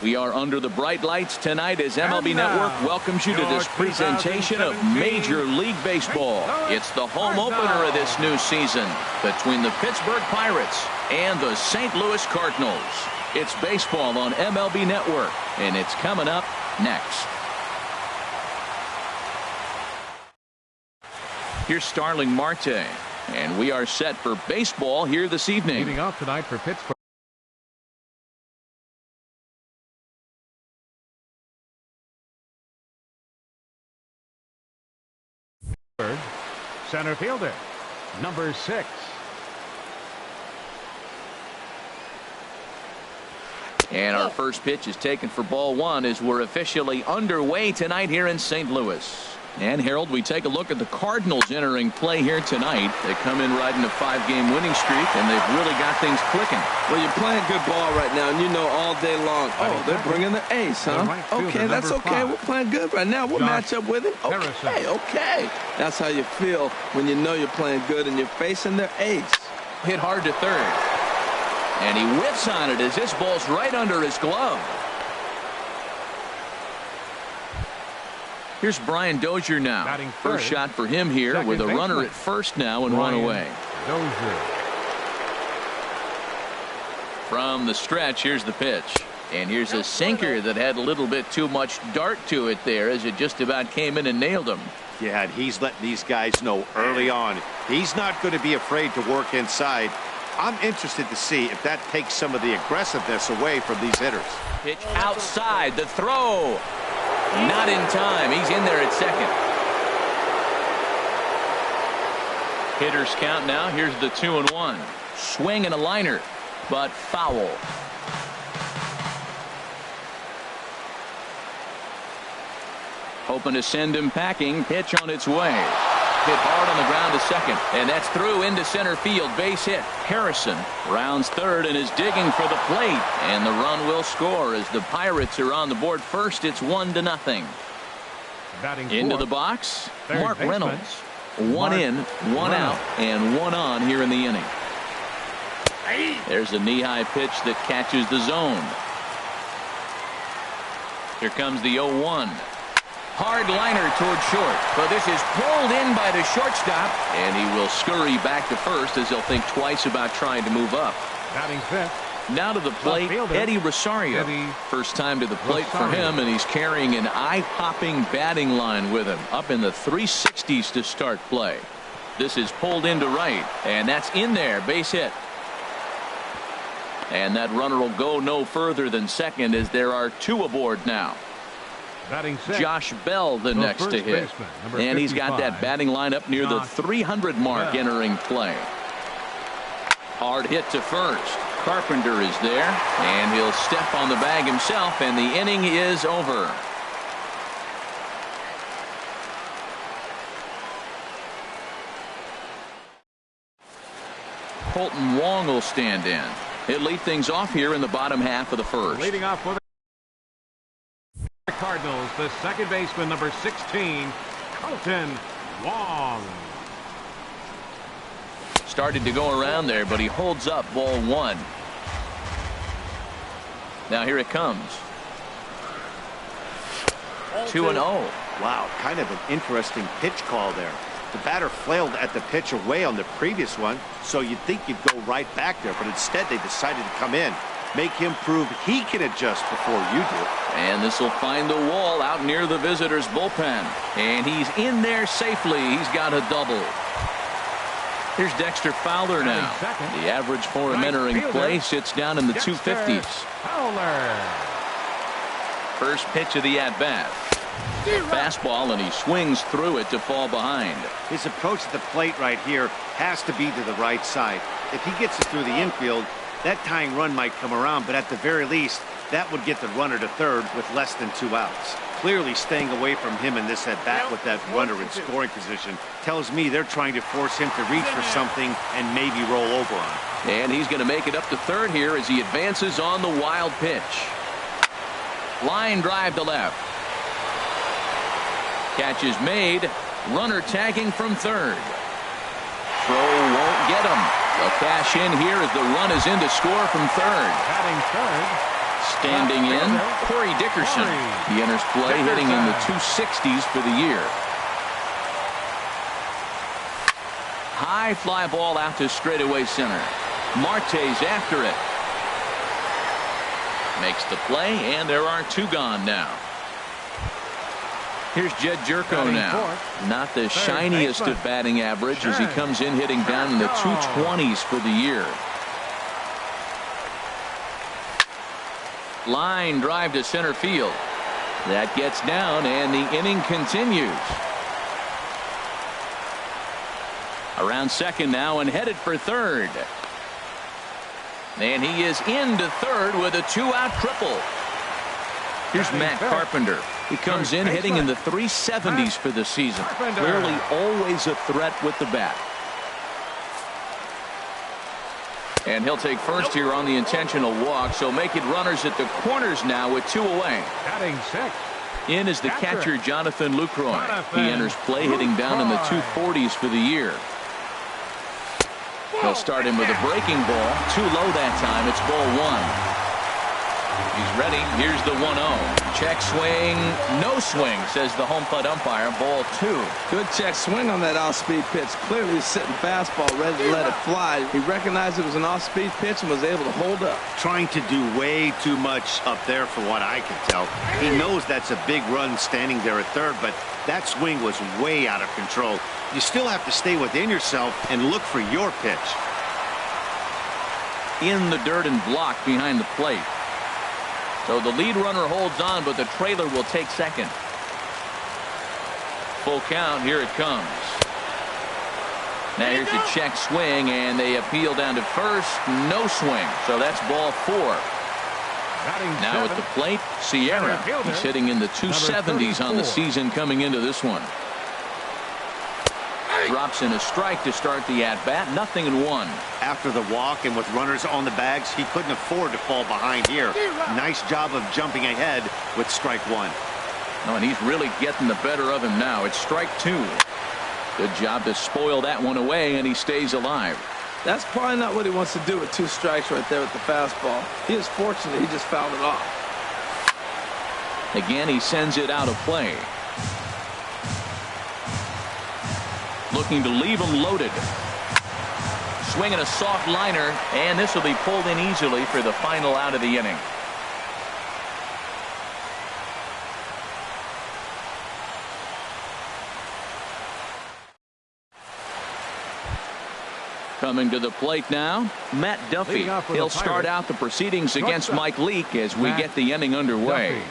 We are under the bright lights tonight as MLB Network welcomes you to this presentation of Major League Baseball. It's the home opener of this new season between the Pittsburgh Pirates and the St. Louis Cardinals. It's baseball on MLB Network, and it's coming up next. Here's Starling Marte, and we are set for baseball here this evening. Leading off tonight for Pittsburgh. Center fielder, number 6. And our first pitch is taken for ball 1 as we're officially underway tonight here in St. Louis. And Harold, we take a look at the Cardinals entering play here tonight. They come in riding a 5-game winning streak, and they've really got things clicking. Well, you're playing good ball right now, and you know all day long. Oh, they're bringing the ace, huh? Okay, that's okay. We're playing good right now. We'll match up with him. Okay. That's how you feel when you know you're playing good and you're facing their ace. Hit hard to third. And he whiffs on it as this ball's right under his glove. Here's Brian Dozier now. First shot for him here with a runner at first now and one away. From the stretch, here's the pitch. And here's a sinker that had a little bit too much dart to it there as it just about came in and nailed him. Yeah, and he's letting these guys know early on he's not going to be afraid to work inside. I'm interested to see if that takes some of the aggressiveness away from these hitters. Pitch outside, the throw. Not in time. He's in there at second. Hitters count now. Here's the 2-1. Swing and a liner, but foul. Hoping to send him packing. Pitch on its way. Hit hard on the ground to second, and that's through into center field. Base hit. Harrison rounds third and is digging for the plate, and the run will score as the Pirates are on the board first. It's 1-0. Into the box, Mark Reynolds. One in, one out, and one on here in the inning. There's a knee-high pitch that catches the zone. Here comes the 0-1. Hard liner toward short, but this is pulled in by the shortstop, and he will scurry back to first as he'll think twice about trying to move up. Batting fifth. Now to the plate, Eddie Rosario. First time to the plate for him, and he's carrying an eye-popping batting line with him, up in the 360s to start play. This is pulled into right, and that's in there, base hit. And that runner will go no further than second as there are 2 aboard now. Josh Bell the next to hit, and he's got that batting line up near the 300 mark entering play. Hard hit to first. Carpenter is there, and he'll step on the bag himself, and the inning is over. Colton Wong will stand in. He'll lead things off here in the bottom half of the first. Leading off for the Cardinals, the second baseman, number 16, Colton Wong. Started to go around there, but he holds up ball 1. Now here it comes. 2-0. Wow, kind of an interesting pitch call there. The batter flailed at the pitch away on the previous one, so you'd think you'd go right back there, but instead they decided to come in. Make him prove he can adjust before you do. And this will find the wall out near the visitors' bullpen. And he's in there safely. He's got a double. Here's Dexter Fowler now. The average for him entering play sits down in the 250s. First pitch of the at-bat. Fastball, and he swings through it to fall behind. His approach at the plate right here has to be to the right side. If he gets it through the infield, that tying run might come around, but at the very least, that would get the runner to third with less than 2 outs. Clearly staying away from him in this at-bat with that runner in scoring position tells me they're trying to force him to reach for something and maybe roll over on it. And he's going to make it up to third here as he advances on the wild pitch. Line drive to left. Catch is made. Runner tagging from third. Throw won't get him. They'll cash in here as the run is in to score from third. Batting third, Standing in, Corey Dickerson. He enters play hitting in the 260s for the year. High fly ball out to straightaway center. Marte's after it. Makes the play, and there are 2 gone now. Here's Jed Jerko now. Not the shiniest of batting average as he comes in hitting down in the 220s for the year. Line drive to center field. That gets down, and the inning continues. Around second now and headed for third. And he is into third with a 2-out triple. Here's Matt Carpenter. He comes in hitting in the 370s for the season. Clearly always a threat with the bat. And he'll take first here on the intentional walk, so make it runners at the corners now with 2 away. Batting 6. In is the catcher Jonathan Lucroy. He enters play hitting down in the 240s for the year. He'll start him with a breaking ball. Too low that time. It's ball 1. He's ready. Here's the 1-0. Check swing. No swing, says the home plate umpire. Ball 2. Good check swing on that off-speed pitch. Clearly sitting fastball ready to let it fly. He recognized it was an off-speed pitch and was able to hold up. Trying to do way too much up there for what I can tell. He knows that's a big run standing there at third, but that swing was way out of control. You still have to stay within yourself and look for your pitch. In the dirt and blocked behind the plate. So the lead runner holds on, but the trailer will take second. Full count. Here it comes. Now here's the check swing, and they appeal down to first. No swing. So that's ball 4. Now at the plate, Sierra. He's hitting in the 270s on the season coming into this one. Drops in a strike to start the at-bat. 0-1. After the walk and with runners on the bags, he couldn't afford to fall behind here. Nice job of jumping ahead with strike 1. Oh, and he's really getting the better of him now. It's strike 2. Good job to spoil that one away, and he stays alive. That's probably not what he wants to do with 2 strikes right there with the fastball. He is fortunate he just fouled it off. Again, he sends it out of play. Looking to leave him loaded. Swinging a soft liner, and this will be pulled in easily for the final out of the inning. Coming to the plate now, Matt Duffy. He'll start out the proceedings against Mike Leake as we get the inning underway.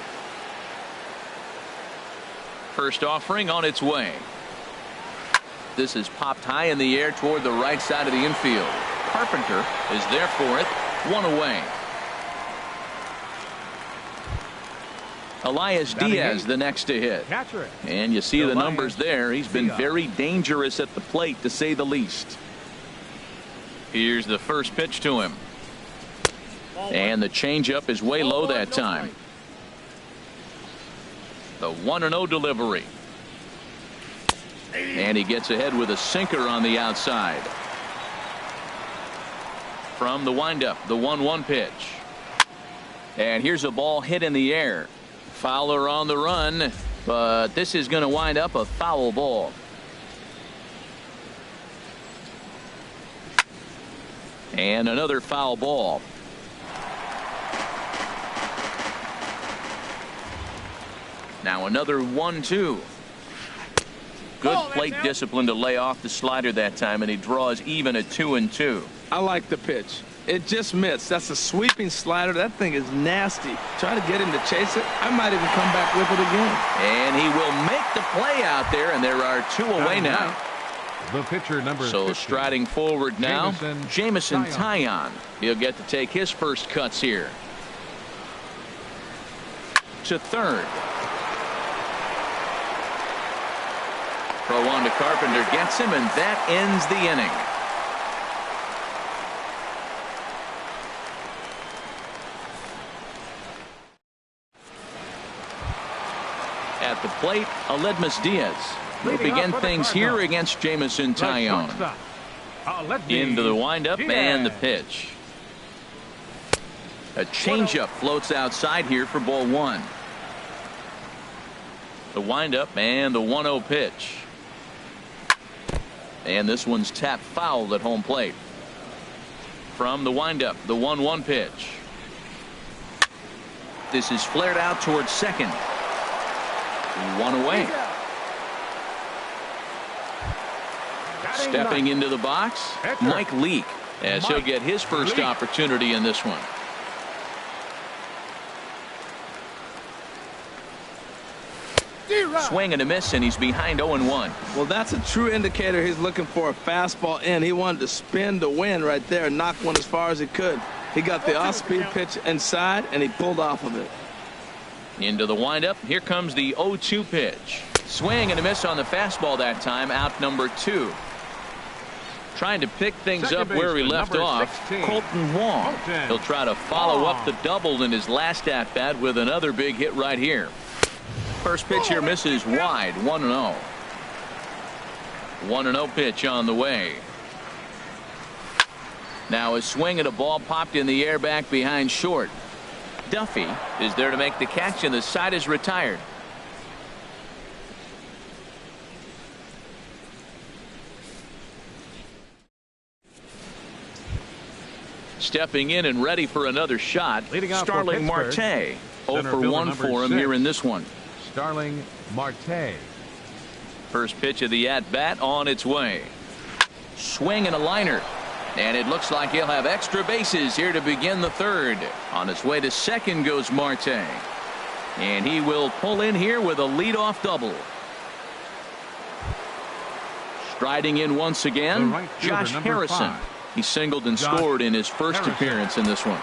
First offering on its way. This is popped high in the air toward the right side of the infield. Carpenter is there for it. 1 away. Elias Diaz the next to hit. And you see the numbers there. He's been very dangerous at the plate, to say the least. Here's the first pitch to him. And the changeup is way low that time. The 1-0 delivery. And he gets ahead with a sinker on the outside. From the windup, the 1-1 pitch. And here's a ball hit in the air. Fowler on the run, but this is going to wind up a foul ball. And another foul ball. Now another 1-2. Good plate discipline to lay off the slider that time, and he draws even at 2-2. I like the pitch. It just missed. That's a sweeping slider. That thing is nasty. Try to get him to chase it. I might even come back with it again. And he will make the play out there, and there are 2 away now. The pitcher number so 50. Striding forward now, Jameson Taillon. He'll get to take his first cuts here. To third. Throw on to Carpenter, gets him, and that ends the inning. At the plate, Aledmys Diaz will begin things here against Jameson Taillon. Into the windup and the pitch. A changeup floats outside here for ball one. The windup and the 1-0 pitch. And this one's tapped foul at home plate. From the windup, the 1-1 pitch. This is flared out towards second. One away. Stepping into the box, Mike Leake, as he'll get his first opportunity in this one. Swing and a miss, and he's behind 0-1. Well, that's a true indicator he's looking for a fastball in. He wanted to spin the wind right there and knock one as far as he could. He got the off-speed pitch inside, and he pulled off of it. Into the windup. Here comes the 0-2 pitch. Swing and a miss on the fastball that time. Out number 2. Trying to pick things up where he left off. 16. Colton Wong. He'll try to follow up the double in his last at-bat with another big hit right here. First pitch here misses wide. 1-0. 1-0 pitch on the way. Now a swing at a ball popped in the air back behind short. Duffy is there to make the catch, and the side is retired. Stepping in and ready for another shot, Starling Marte. 0 for 1 for him here in this one. Starling Marte. First pitch of the at-bat on its way. Swing and a liner. And it looks like he'll have extra bases here to begin the third. On his way to second goes Marte. And he will pull in here with a leadoff double. Striding in once again, right fielder, Josh Harrison. 5. He singled and scored in his first appearance in this one.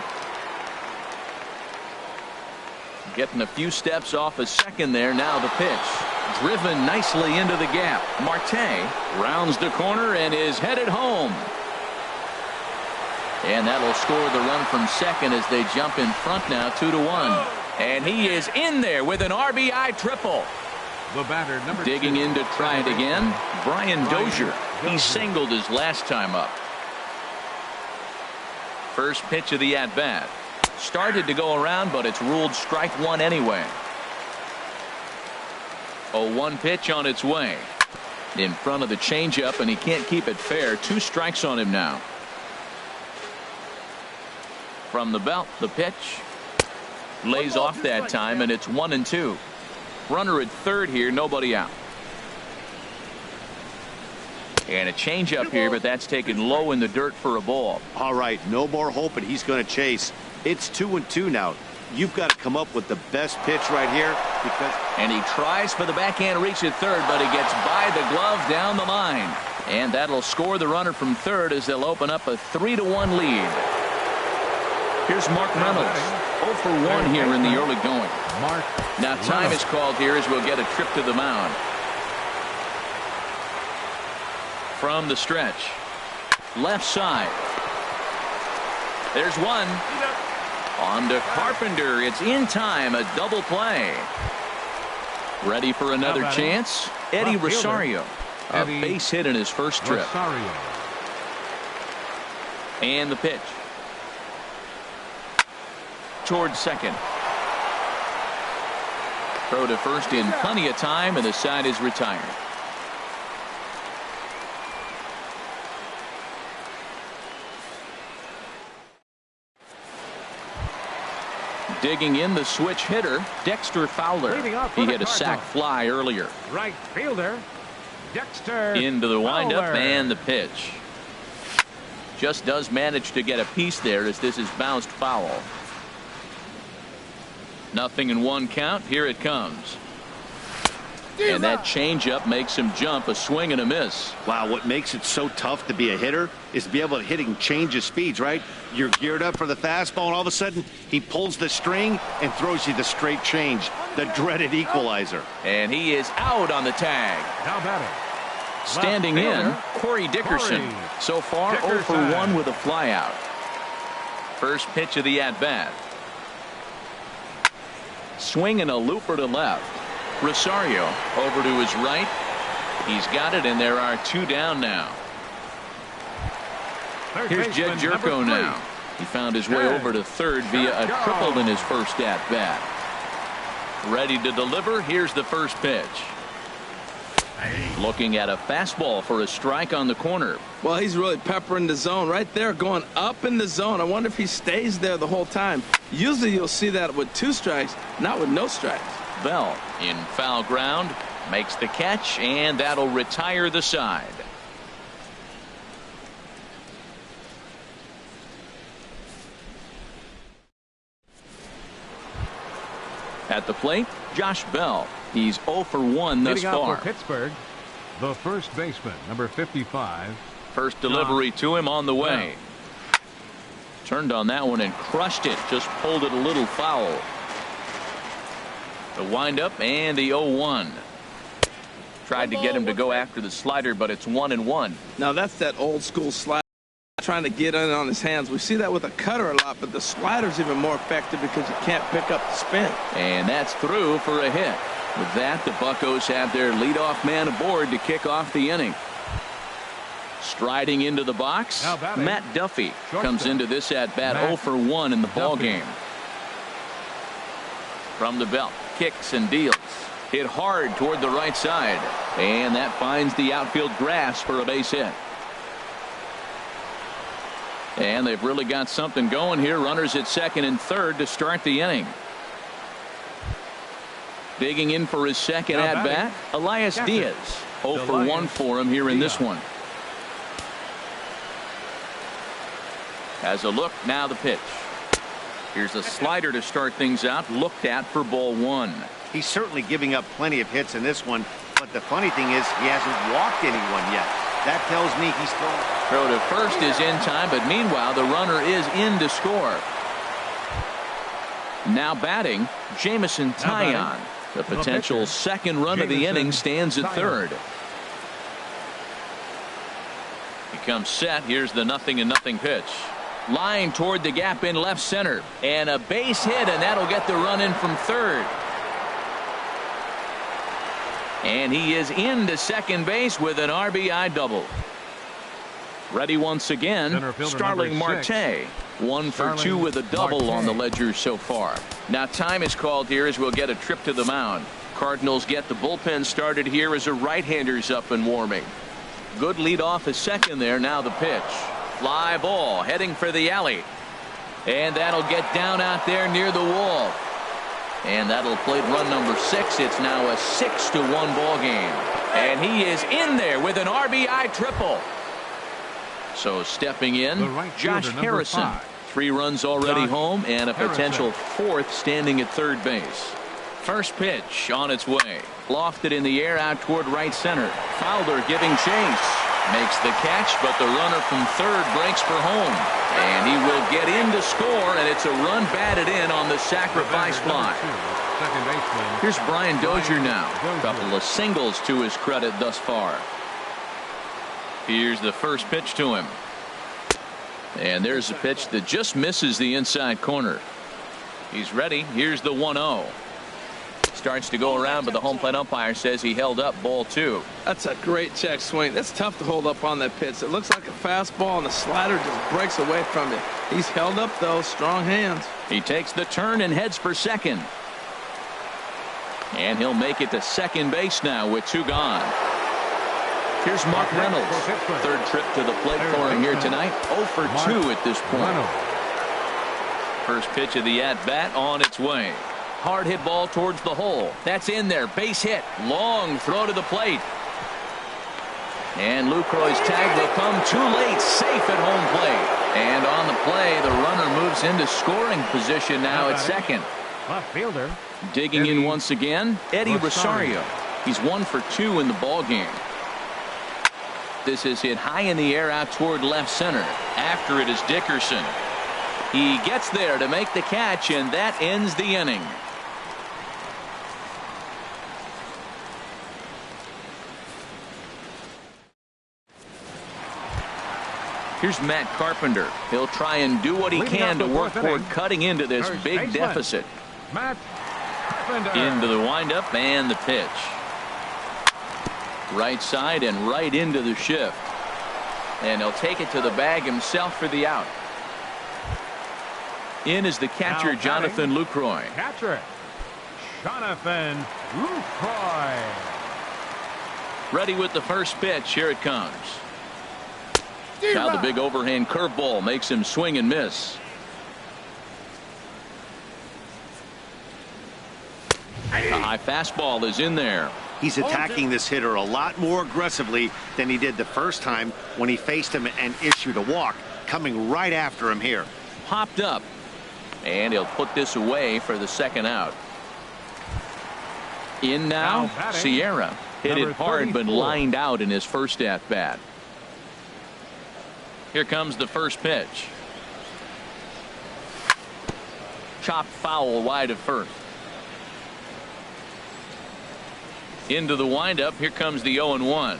Getting a few steps off a second there. Now the pitch. Driven nicely into the gap. Marte rounds the corner and is headed home. And that'll score the run from second as they jump in front now 2-1. And he is in there with an RBI triple. The batter, number Digging 2. in to try it again. Brian Dozier. He singled his last time up. First pitch of the at-bat. Started to go around, but it's ruled strike one anyway. 0-1 pitch on its way. In front of the changeup, and he can't keep it fair. 2 strikes on him now. From the belt, the pitch. Lays off that time, and it's 1-2. Runner at third here, nobody out. And a changeup here, but that's taken low in the dirt for a ball. All right, no more hoping he's going to chase. It's 2-2 now. You've got to come up with the best pitch right here because. And he tries for the backhand reach at third, but he gets by the glove down the line. And that'll score the runner from third as they'll open up a 3-1 lead. Here's Mark Reynolds. 0 for 1 here in the early going. Now time is called here as we'll get a trip to the mound. From the stretch. Left side. There's one. On to Carpenter. It's in time. A double play. Ready for another chance. Eddie Rosario. A base hit in his first trip. And the pitch. Towards second. Throw to first in plenty of time, and the side is retired. Digging in the switch hitter, Dexter Fowler. He hit a sac fly earlier. Right fielder, Dexter into the windup Fowler. And the pitch. Just does manage to get a piece there as this is bounced foul. 0-1 count. Here it comes. And that changeup makes him jump. A swing and a miss. Wow, what makes it so tough to be a hitter is to be able to hitting change of speeds, right? You're geared up for the fastball, and all of a sudden he pulls the string and throws you the straight change, the dreaded equalizer. And he is out on the tag. Now batting. Standing in, Corey Dickerson. So far, 0 for 1 with a flyout. First pitch of the at-bat. Swing and a looper to left. Rosario over to his right. He's got it, and there are 2 down now. Here's Jed Jerko now. He found his way over to third via a triple in his first at-bat. Ready to deliver. Here's the first pitch. Looking at a fastball for a strike on the corner. Well, he's really peppering the zone right there, going up in the zone. I wonder if he stays there the whole time. Usually you'll see that with 2 strikes, not with no strikes. Bell in foul ground, makes the catch, and that'll retire the side. At the plate, Josh Bell. He's 0 for 1 thus far. For Pittsburgh, the first baseman, number 55. First delivery to him on the way. Turned on that one and crushed it. Just pulled it a little foul. The windup and the 0-1. Tried to get him to go after the slider, but it's 1-1. Now that's that old school slider trying to get in on his hands. We see that with a cutter a lot, but the slider's even more effective because you can't pick up the spin. And that's through for a hit. With that, the Buccos have their leadoff man aboard to kick off the inning. Striding into the box, Matt Duffy comes into this at bat 0 for 1 in the ball game. From the belt, kicks and deals. Hit hard toward the right side, and that finds the outfield grass for a base hit. And they've really got something going here. Runners at second and third to start the inning. Digging in for his second at bat, Elias Diaz. 0 for 1 for him here in this one. Has a look, now the pitch. Here's a slider to start things out, looked at for ball 1. He's certainly giving up plenty of hits in this one, but the funny thing is he hasn't walked anyone yet. That tells me he's throwing. Throw to first is in time, but meanwhile the runner is in to score. Now batting, Jameson Taillon. The potential second run of the inning stands at third. He comes set. Here's the 0-0 pitch. Line toward the gap in left center. And a base hit, and that'll get the run in from third. And he is into second base with an RBI double. Ready once again, Starling Marte. 1 for 2 with a double on the ledger so far. Now time is called here as we'll get a trip to the mound. Cardinals get the bullpen started here as a right-hander's up and warming. Good lead off a second there. Now the pitch. Fly ball heading for the alley. And that'll get down out there near the wall. And that'll plate run number 6. It's now a 6-1 ball game. And he is in there with an RBI triple. So stepping in, Josh Harrison. 3 runs already home and a potential 4th standing at third base. First pitch on its way. Lofted in the air out toward right center. Fowler giving chase. Makes the catch, but the runner from third breaks for home. And he will get in to score, and it's a run batted in on the sacrifice fly. Here's Brian Dozier now. A couple of singles to his credit thus far. Here's the first pitch to him. And there's a pitch that just misses the inside corner. He's ready. Here's the 1-0. Starts to go around, but the home plate umpire says he held up ball 2. That's a great check swing. That's tough to hold up on that pitch. It looks like a fastball, and the slider just breaks away from it. He's held up, though. Strong hands. He takes the turn and heads for second. And he'll make it to second base now with 2 gone. Here's Mark Reynolds. Third trip to the plate for him here tonight. 0 for 2 at this point. First pitch of the at-bat on its way. Hard hit ball towards the hole. That's in there. Base hit. Long throw to the plate. And Lucroy's tag will come too late. Safe at home plate. And on the play, the runner moves into scoring position now at second. Left fielder. Digging in once again, Eddie Rosario. He's 1 for 2 in the ball game. This is hit high in the air out toward left center. After it is Dickerson. He gets there to make the catch, and that ends the inning. Here's Matt Carpenter. He'll try and do what he can to work toward cutting into this big deficit. Matt Carpenter. Into the windup and the pitch. Right side and right into the shift. And he'll take it to the bag himself for the out. In is the catcher, Jonathan Lucroy. Catcher, Jonathan Lucroy. Ready with the first pitch. Here it comes. Now the big overhand curveball makes him swing and miss. The high fastball is in there. He's attacking this hitter a lot more aggressively than he did the first time when he faced him and issued a walk, coming right after him here. Popped up, and he'll put this away for the second out. In now, Sierra. Hit it hard but lined out in his first at bat. Here comes the first pitch. Chopped foul wide of first. Into the windup. Here comes the 0-1.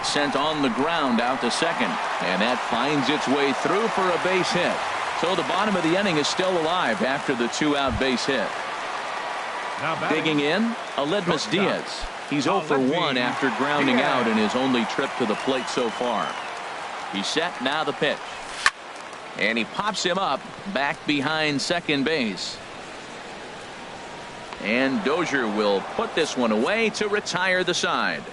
Sent on the ground out to second, and that finds its way through for a base hit. So the bottom of the inning is still alive after the 2-out base hit. Digging in, Aledmys Diaz. He's 0 for 1 after grounding out in his only trip to the plate so far. He's set. Now the pitch, and he pops him up back behind second base. And Dozier will put this one away to retire the side.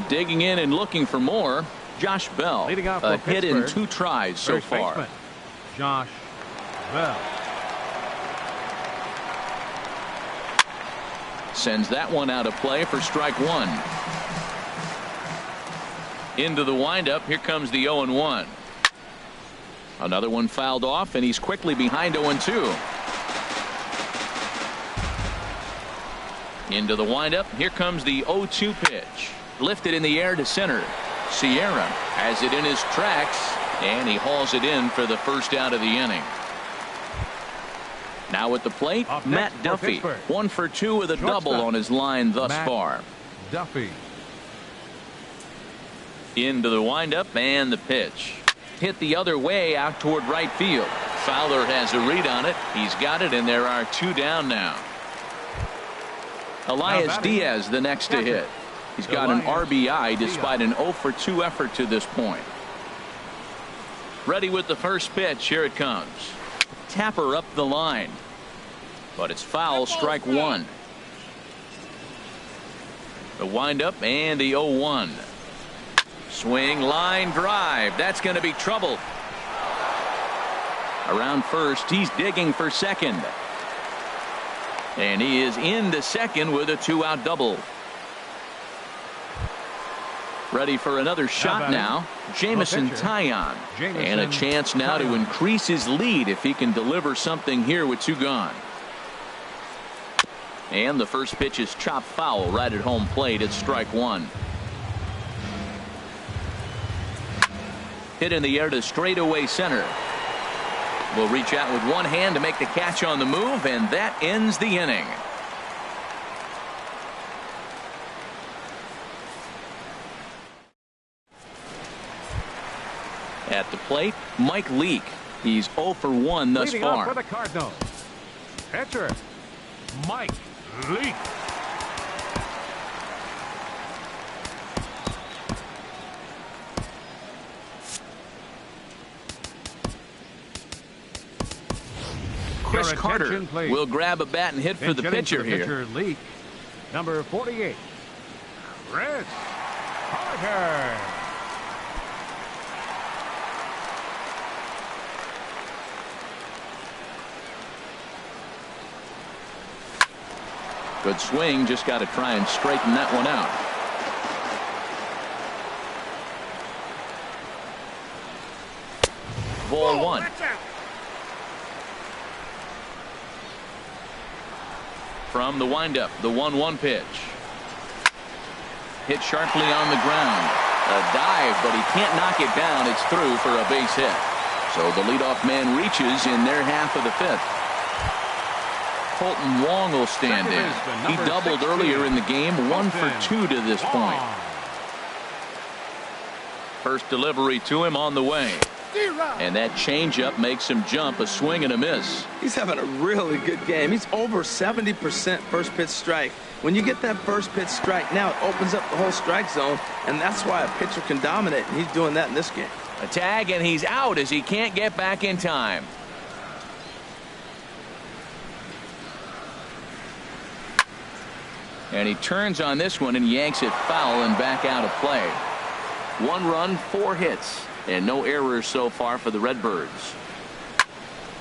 Digging in and looking for more, Josh Bell. A hit in 2 tries so far. Josh Bell. Sends that one out of play for strike 1. Into the windup. Here comes the 0-1. Another one fouled off, and he's quickly behind 0-2. Into the windup. Here comes the 0-2 pitch. Lifted in the air to center. Sierra has it in his tracks, and he hauls it in for the first out of the inning. Now at the plate, Matt Duffy. 1 for 2 with a double on his line thus far. Duffy. Into the windup, and the pitch. Hit the other way out toward right field. Fowler has a read on it. He's got it, and there are 2 down now. Elias Diaz the next to hit. He's got an RBI despite an 0 for 2 effort to this point. Ready with the first pitch. Here it comes. Tapper up the line, but it's foul. Strike 1. The windup and the 0-1. Swing, line drive. That's going to be trouble. Around first, he's digging for second, and he is into second with a 2-out double. Ready for another shot now. Jameson Taillon. And a chance now to increase his lead if he can deliver something here with 2 gone. And the first pitch is chopped foul right at home plate. It's strike 1. Hit in the air to straightaway center. Will reach out with one hand to make the catch on the move, and that ends the inning. At the plate, Mike Leake. He's 0 for 1 thus far. For the Cardinals, pitcher Mike Leake. Chris Carter will grab a bat and hit for the pitcher here. Leake, number 48, Chris Carter. Good swing, just got to try and straighten that one out. Ball 1. From the windup, the 1-1 pitch. Hit sharply on the ground. A dive, but he can't knock it down. It's through for a base hit. So the leadoff man reaches in their half of the 5th. Colton Wong will stand in. He doubled earlier in the game, 1 for 2 to this point. First delivery to him on the way. And that changeup makes him jump. A swing and a miss. He's having a really good game. He's over 70% first pitch strike. When you get that first pitch strike, now it opens up the whole strike zone, and that's why a pitcher can dominate, and he's doing that in this game. A tag, and he's out as he can't get back in time. And he turns on this one and yanks it foul and back out of play. 1 run, 4 hits, and no errors so far for the Redbirds.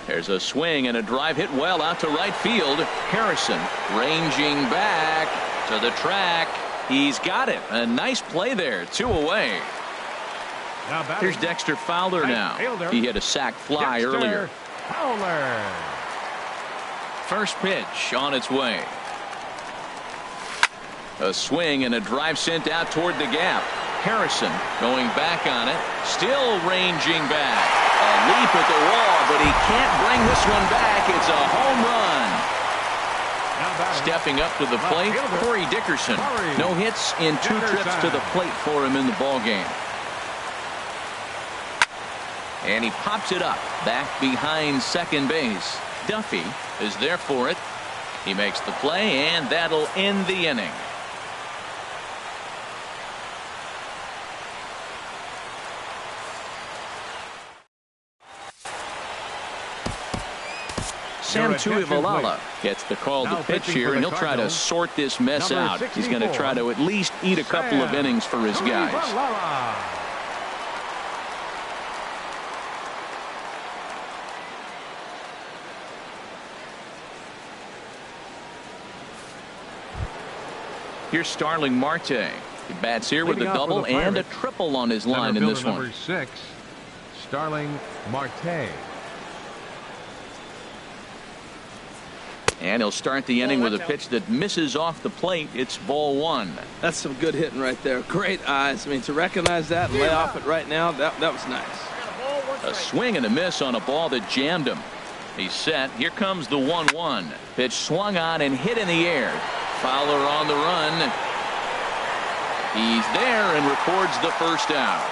There's a swing and a drive hit well out to right field. Harrison ranging back to the track. He's got it. A nice play there. 2 away. Here's Dexter Fowler now. He hit a sac fly earlier. Fowler. First pitch on its way. A swing and a drive sent out toward the gap. Harrison going back on it. Still ranging back. A leap at the wall, but he can't bring this one back. It's a home run. Stepping up to the plate, Corey Dickerson. No hits in 2 trips to the plate for him in the ballgame. And he pops it up back behind second base. Duffy is there for it. He makes the play, and that'll end the inning. Sam Tuivailala gets the call to pitch here, and he'll try to sort this mess out. He's going to try to at least eat a couple of innings for his guys. Here's Starling Marte. He bats here with a double and a triple on his line in this one. Number 6, Starling Marte. And he'll start the inning with a pitch that misses off the plate. It's ball 1. That's some good hitting right there. Great eyes. I mean, to recognize that and lay off it right now, that was nice. A swing and a miss on a ball that jammed him. He's set. Here comes the 1-1. Pitch swung on and hit in the air. Fowler on the run. He's there and records the first out.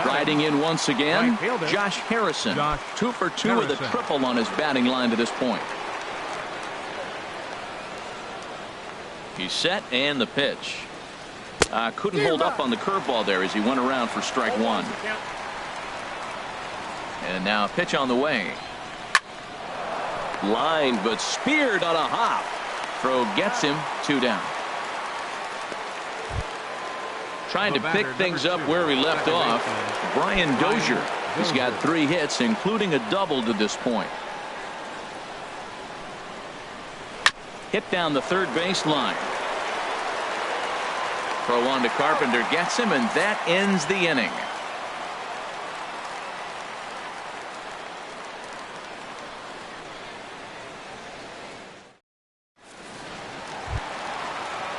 Riding in once again, Josh Harrison. 2 for 2 with a triple on his batting line to this point. He's set, and the pitch. Couldn't hold up on the curveball there as he went around for strike 1. And now a pitch on the way. Line, but speared on a hop. Throw gets him. 2 down. Trying to pick things up where we left off, Brian Dozier. He's got 3 hits, including a double to this point. Hit down the third base line. Throw on to Carpenter gets him, and that ends the inning.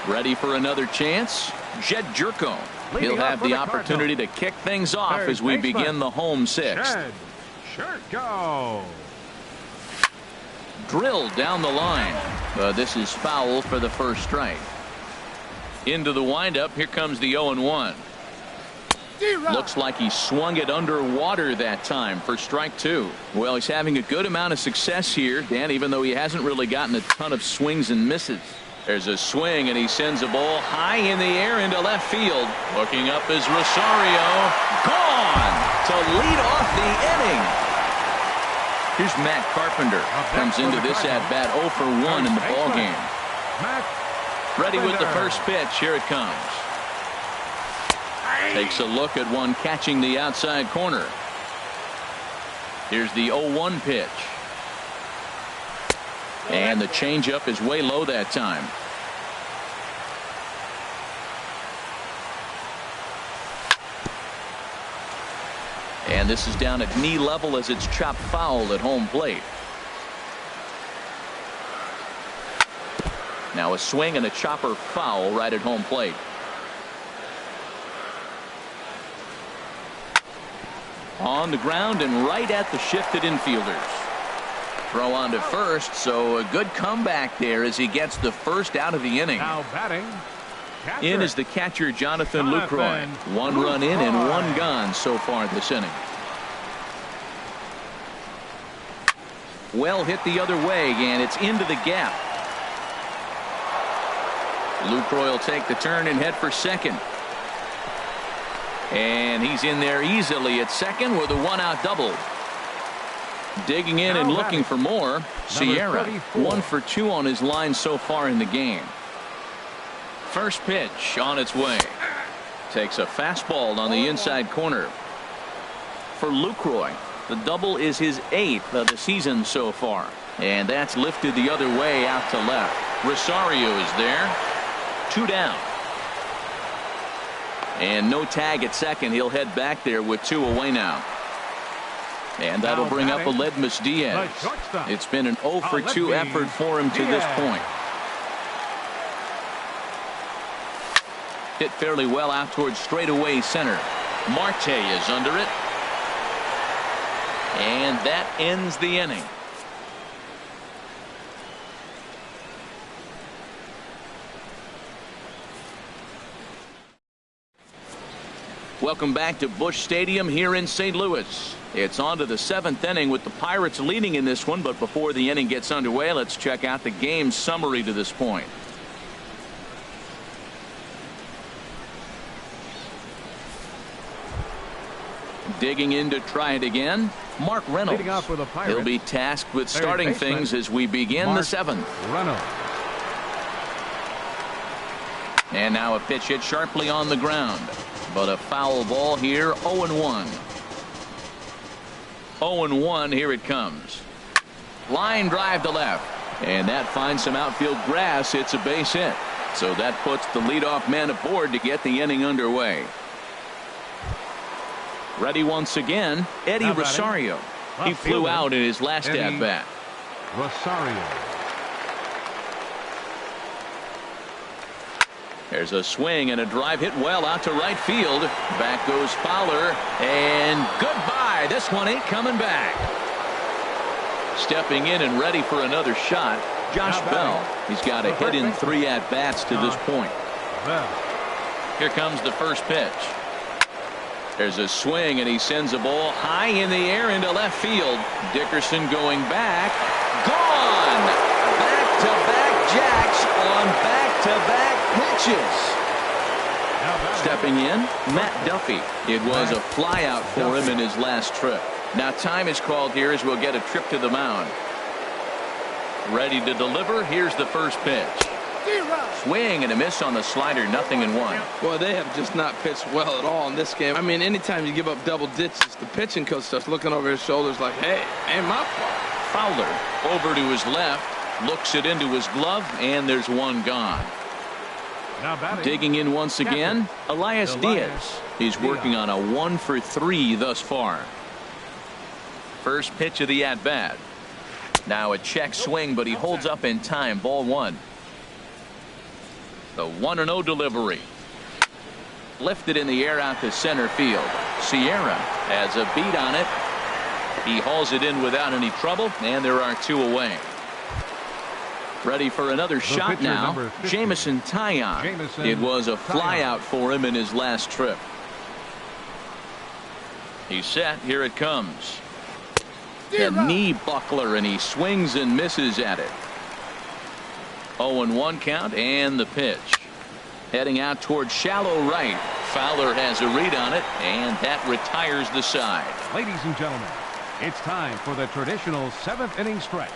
Ready for another chance? Jed Jerko. He'll have the opportunity to kick things off as we begin the home 6th. Jed Jerko. Drilled down the line. This is foul for the first strike. Into the windup. Here comes the 0-1. Looks like he swung it underwater that time for strike 2. Well, he's having a good amount of success here, Dan, even though he hasn't really gotten a ton of swings and misses. There's a swing, and he sends a ball high in the air into left field. Looking up is Rosario. Gone to lead off the inning. Here's Matt Carpenter. Comes into this at-bat 0 for 1 in the ballgame. Ready with the first pitch. Here it comes. Takes a look at one catching the outside corner. Here's the 0-1 pitch. And the changeup is way low that time. And this is down at knee level as it's chopped foul at home plate. Now a swing and a chopper foul right at home plate. On the ground and right at the shifted infielders. Throw on to first, so a good comeback there as he gets the first out of the inning. Now batting, In is the catcher, Jonathan Lucroy. One run in and one gone so far this inning. Well hit the other way, and it's into the gap. Lucroy will take the turn and head for second. And he's in there easily at second with a one-out double. Digging in and looking for more. Sierra, 1 for 2 on his line so far in the game. First pitch on its way. Takes a fastball on the inside corner. For Lucroy, the double is his 8th of the season so far. And that's lifted the other way out to left. Rosario is there. 2 down. And no tag at second. He'll head back there with 2 away now. And that'll bring up Aledmys Diaz. It's been an 0 for 2 effort for him to this point. Hit fairly well out towards straightaway center. Marte is under it. And that ends the inning. Welcome back to Busch Stadium here in St. Louis. It's on to the 7th inning with the Pirates leading in this one, but before the inning gets underway, let's check out the game summary to this point. Digging in to try it again, Mark Reynolds. He'll be tasked with starting things as we begin the 7th. And now a pitch hit sharply on the ground. But a foul ball here, 0-1. 0-1, here it comes. Line drive to left. And that finds some outfield grass. It's a base hit. So that puts the leadoff man aboard to get the inning underway. Ready once again, Eddie Rosario. He flew out in his last at-bat. Rosario. There's a swing and a drive hit well out to right field. Back goes Fowler, and goodbye. This one ain't coming back. Stepping in and ready for another shot, Josh Bell. He's got a hit in 3 at-bats to this point. Here comes the first pitch. There's a swing, and he sends a ball high in the air into left field. Dickerson going back. Gone! Back-to-back jacks on back-to-back pitches. Stepping in, Matt Duffy. It was a flyout for him in his last trip. Now time is called here as we'll get a trip to the mound. Ready to deliver. Here's the first pitch. Swing and a miss on the slider, 0-1. Boy, they have just not pitched well at all in this game. I mean, anytime you give up double digits, the pitching coach starts looking over his shoulders like, hey, ain't my fault. Fowler over to his left, looks it into his glove, and there's one gone. Digging in once again, Elias Diaz. He's working on a 1 for 3 thus far. First pitch of the at-bat. Now a check swing, but he holds up in time. Ball 1. The 1-0 delivery. Lifted in the air out to center field. Sierra has a beat on it. He hauls it in without any trouble, and there are 2 away. Ready for another shot now. Jameson Taillon. It was a flyout for him in his last trip. He's set. Here it comes. The knee buckler, and he swings and misses at it. 0-1 count, and the pitch. Heading out towards shallow right. Fowler has a read on it, and that retires the side. Ladies and gentlemen, it's time for the traditional 7th inning stretch.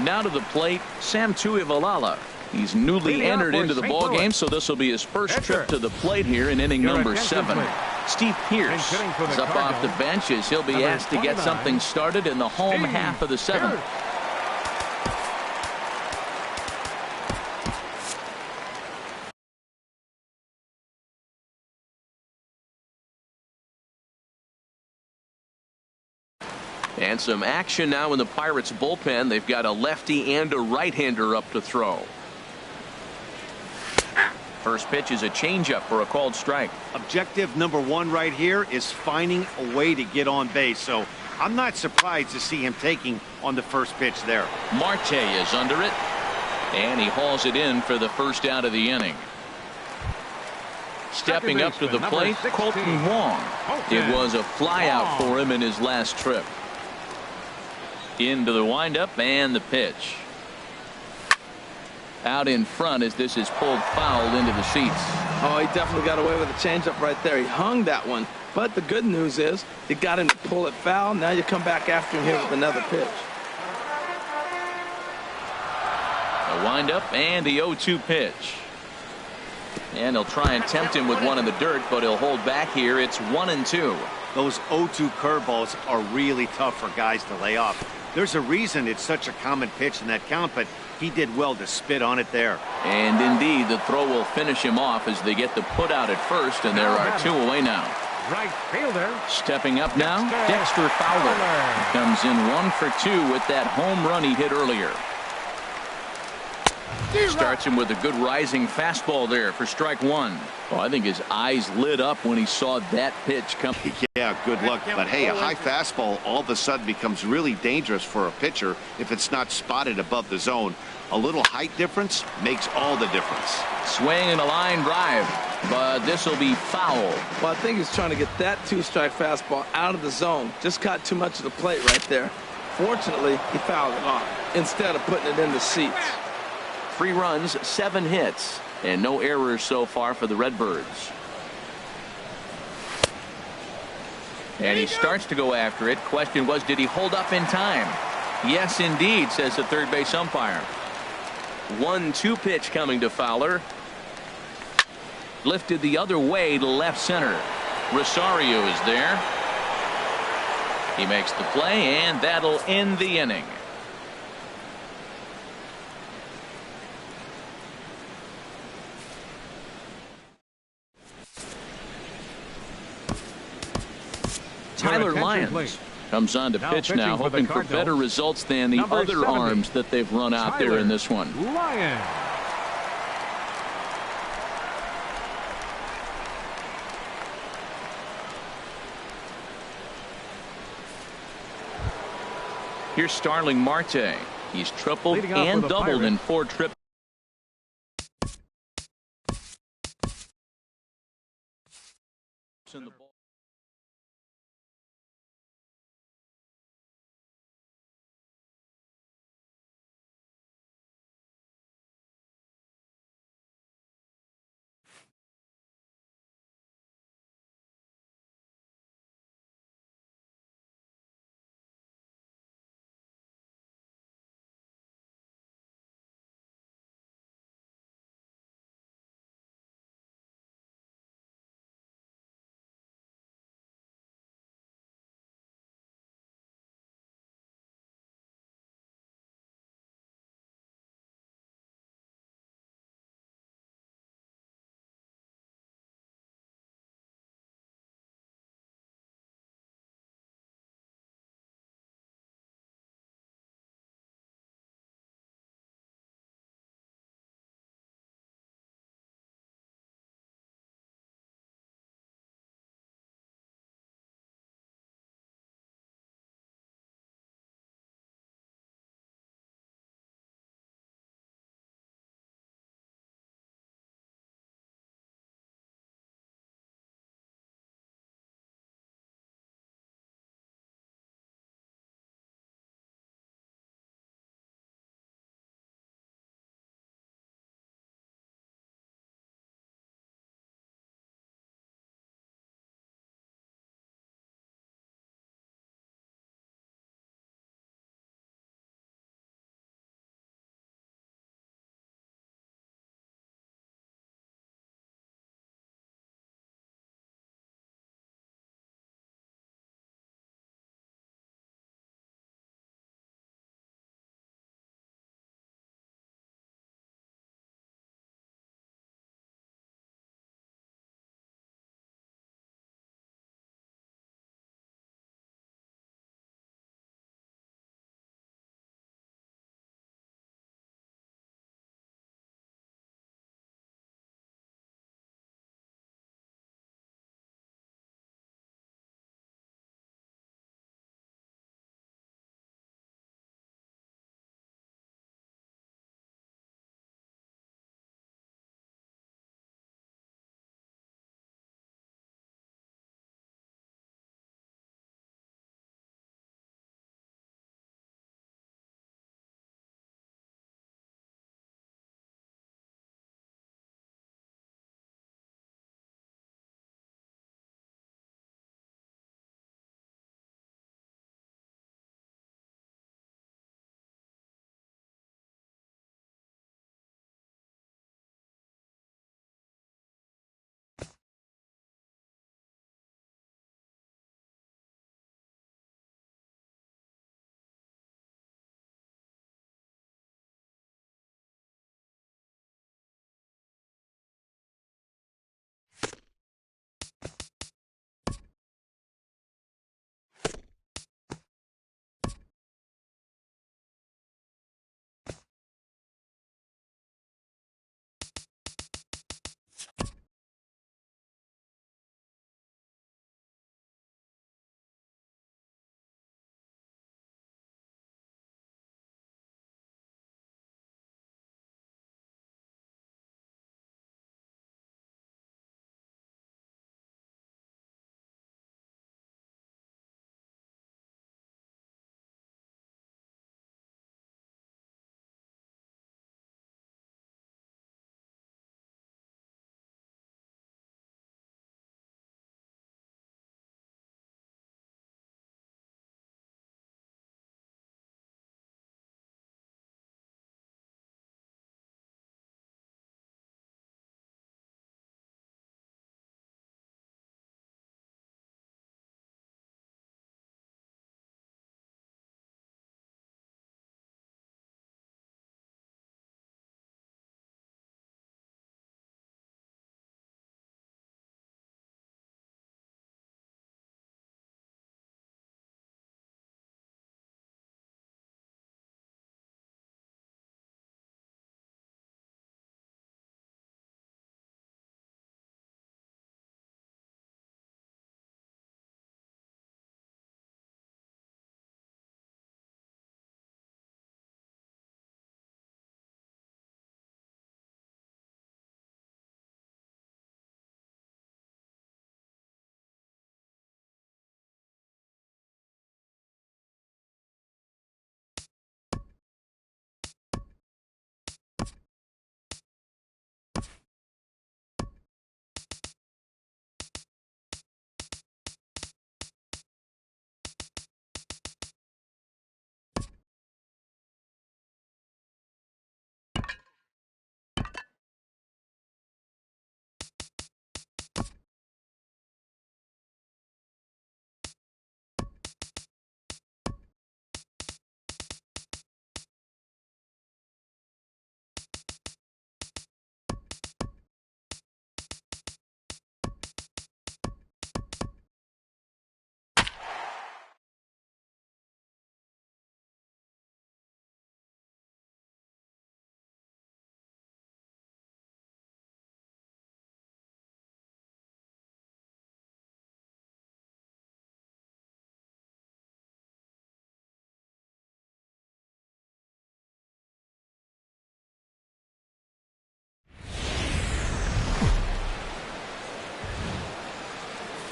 Now to the plate, Sam Tuivailala. He's newly entered into the ball game, so this will be his first trip to the plate here in inning number 7. Steve Pearce is up off the bench as he'll be asked to get something started in the home half of the 7th. And some action now in the Pirates bullpen. They've got a lefty and a right-hander up to throw. First pitch is a changeup for a called strike. Objective number 1 right here is finding a way to get on base. So I'm not surprised to see him taking on the first pitch there. Marte is under it, and he hauls it in for the first out of the inning. Stepping up to the plate, Colton Wong. It was a flyout for him in his last trip. Into the windup and the pitch. Out in front as this is pulled foul into the seats. Oh, he definitely got away with a changeup right there. He hung that one. But the good news is you got him to pull it foul. Now you come back after him here with another pitch. A windup and the 0-2 pitch. And he'll try and tempt him with one in the dirt, but he'll hold back here. It's 1-2. Those 0-2 curveballs are really tough for guys to lay off. There's a reason it's such a common pitch in that count, but he did well to spit on it there. And indeed, the throw will finish him off as they get the put out at first, and there are 2 away now. Right fielder. Stepping up now, Dexter Fowler. Comes in 1 for 2 with that home run he hit earlier. Starts him with a good rising fastball there for strike 1. Oh, I think his eyes lit up when he saw that pitch come. Yeah, good luck. But hey, a high fastball all of a sudden becomes really dangerous for a pitcher if it's not spotted above the zone. A little height difference makes all the difference. Swing and a line drive, but this will be foul. Well, I think he's trying to get that 2-strike fastball out of the zone. Just caught too much of the plate right there. Fortunately, he fouled it off instead of putting it in the seats. 3 runs, 7 hits, and no errors so far for the Redbirds. And he starts to go after it. Question was, did he hold up in time? Yes, indeed, says the third base umpire. 1-2 pitch coming to Fowler. Lifted the other way to left center. Rosario is there. He makes the play, and that'll end the inning. Tyler Lyons comes on to pitch now, hoping for better results than the other arms that they've run out there in this one. Lyons. Here's Starling Marte. He's tripled and doubled in 4 trips. In the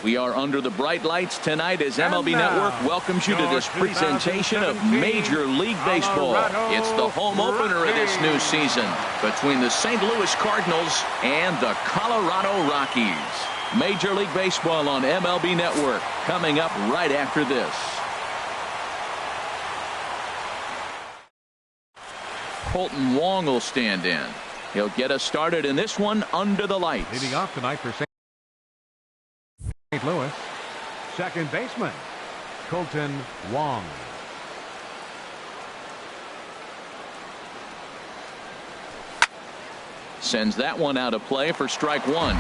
We are under the bright lights tonight as MLB Network welcomes you to this presentation of Major League Baseball. It's the home opener of this new season between the St. Louis Cardinals and the Colorado Rockies. Major League Baseball on MLB Network coming up right after this. Kolten Wong will stand in. He'll get us started in this one under the lights. Leading off tonight for St. Louis, second baseman, Kolten Wong. Sends that one out of play for strike one.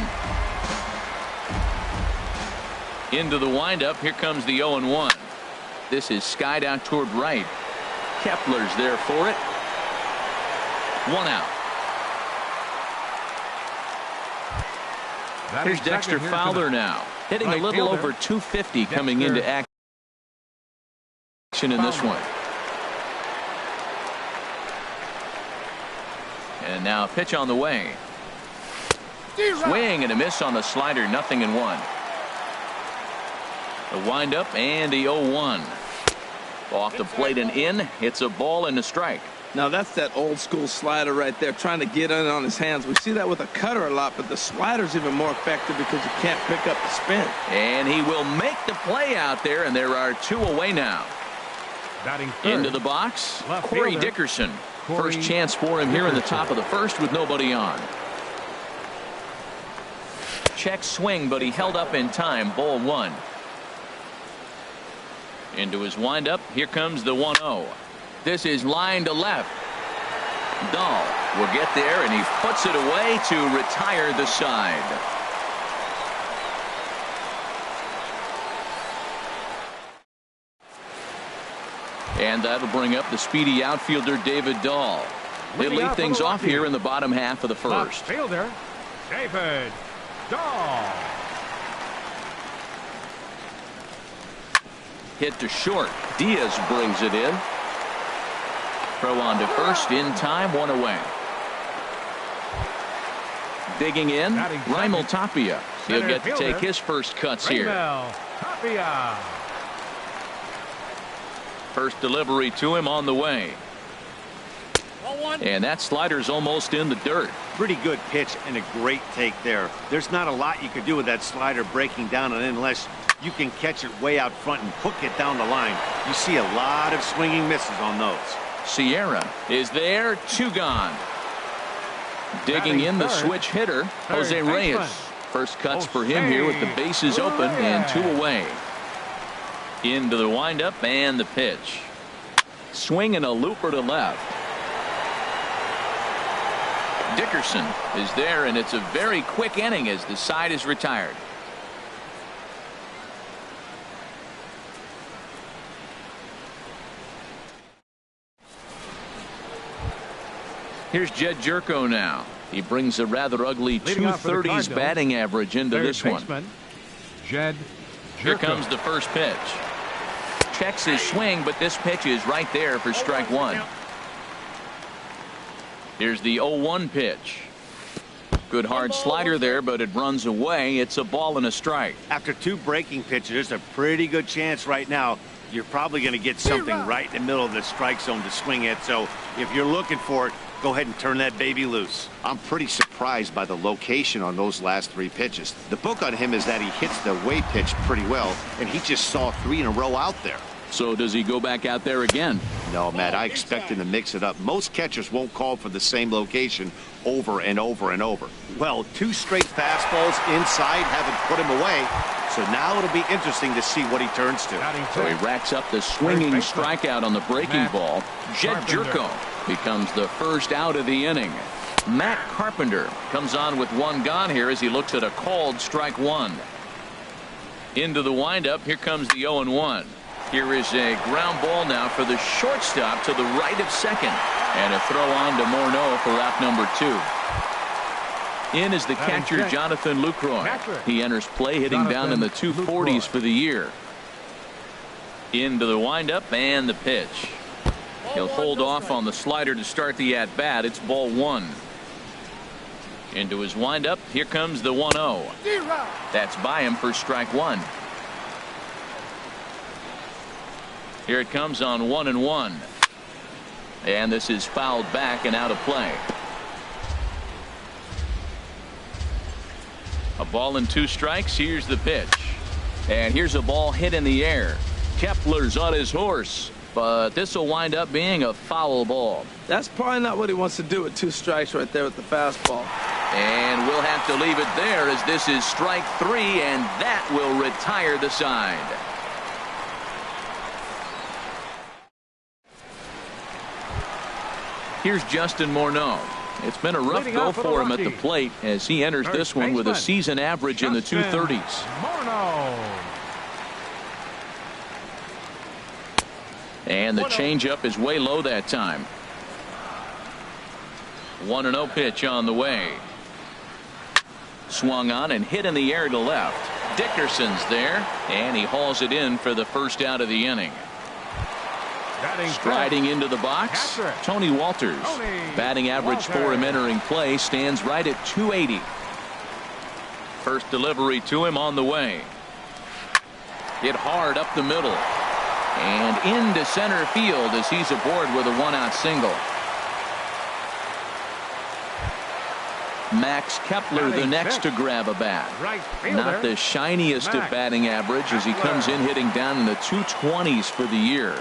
Into the windup. Here comes the 0-1. This is skied out toward right. Kepler's there for it. One out. Here's Dexter Fowler now, hitting a little over 250 coming into action in this one. And now a pitch on the way. Swing and a miss on the slider, 0-1. The windup and the 0-1. Off the plate and in. It's a ball and a strike. Now that's that old school slider right there, trying to get in on his hands. We see that with a cutter a lot, but the slider's even more effective because you can't pick up the spin. And he will make the play out there, and there are two away now. Batting third, into the box, Corey fielder, Dickerson. First chance for him here in the top of the first with nobody on. Check swing, but he held up in time. Ball one. Into his windup. Here comes the 1-0. This is line to left. Dahl will get there, and he puts it away to retire the side. And that'll bring up the speedy outfielder David Dahl. They lead things off here in the bottom half of the first. Fielder David Dahl. Hit to short. Diaz brings it in. Throw on to first in time, one away. Digging in, Raimel Tapia. He'll get to take his first cuts here. Tapia. First delivery to him on the way. And that slider's almost in the dirt. Pretty good pitch and a great take there. There's not a lot you can do with that slider breaking down and in unless you can catch it way out front and hook it down the line. You see a lot of swinging misses on those. Sierra is there, two gone. Digging in the switch hitter, Jose Reyes. First cuts for him here with the bases open and two away. Into the windup and the pitch. Swinging a looper to left. Dickerson is there, and it's a very quick inning as the side is retired. Here's Jed Jerko now. He brings a rather ugly 230s batting average into this one. Jed Jerko. Here comes the first pitch. Checks his swing, but this pitch is right there for strike one. Here's the 0-1 pitch. Good hard slider there, but it runs away. It's a ball and a strike. After two breaking pitches, there's a pretty good chance right now you're probably going to get something right in the middle of the strike zone to swing at. So if you're looking for it, go ahead and turn that baby loose. I'm pretty surprised by the location on those last three pitches. The book on him is that he hits the way pitch pretty well, and he just saw three in a row out there. So does he go back out there again? No, Matt, I expect him to mix it up. Most catchers won't call for the same location over and over and over. Well, two straight fastballs inside haven't put him away. So now it'll be interesting to see what he turns to. So he racks up the swinging strikeout on the breaking ball. Jed Jerko becomes the first out of the inning. Matt Carpenter comes on with one gone here as he looks at a called strike one. Into the windup. Here comes the 0-1. Here is a ground ball now for the shortstop to the right of second. And a throw on to Morneau for out number two. In is the catcher, Jonathan Lucroy. He enters play hitting down in the 240s for the year. Into the windup and the pitch. He'll hold off on the slider to start the at-bat. It's ball one. Into his windup. Here comes the 1-0. That's by him for strike one. Here it comes on 1-1. And this is fouled back and out of play. A ball and 2 strikes. Here's the pitch. And here's a ball hit in the air. Kepler's on his horse, but this will wind up being a foul ball. That's probably not what he wants to do with 2 strikes right there with the fastball. And we'll have to leave it there as this is strike 3, and that will retire the side. Here's Justin Morneau. It's been a rough go for him at the plate as he enters this one with a season average in the 230s. And the changeup is way low that time. 1-0 pitch on the way. Swung on and hit in the air to left. Dickerson's there, and he hauls it in for the first out of the inning. Striding into the box, Tony Walters. Batting average for him entering play stands right at 280. First delivery to him on the way. Hit hard up the middle. And into center field as he's aboard with a 1-out single. Max Kepler the next to grab a bat. Not the shiniest of batting average as he comes in hitting down in the 220s for the year.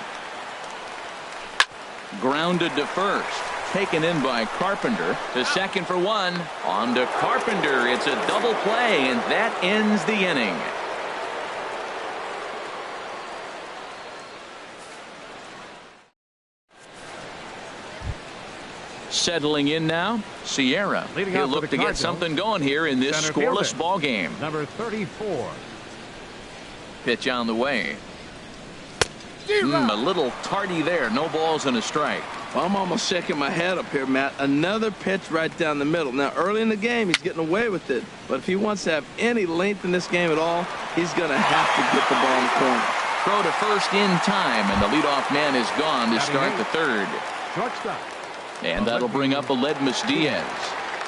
Grounded to first. Taken in by Carpenter. To second for 1. On to Carpenter. It's a double play, and that ends the inning. Settling in now, Sierra. He'll look to get something going here in this scoreless ball game. Number 34. Pitch on the way. A little tardy there. No balls and a strike. Well, I'm almost shaking my head up here, Matt. Another pitch right down the middle. Now, early in the game, he's getting away with it. But if he wants to have any length in this game at all, he's going to have to get the ball in the corner. Throw to first in time, and the leadoff man is gone to start the third. Shortstop. And that'll bring up Aledmys Diaz.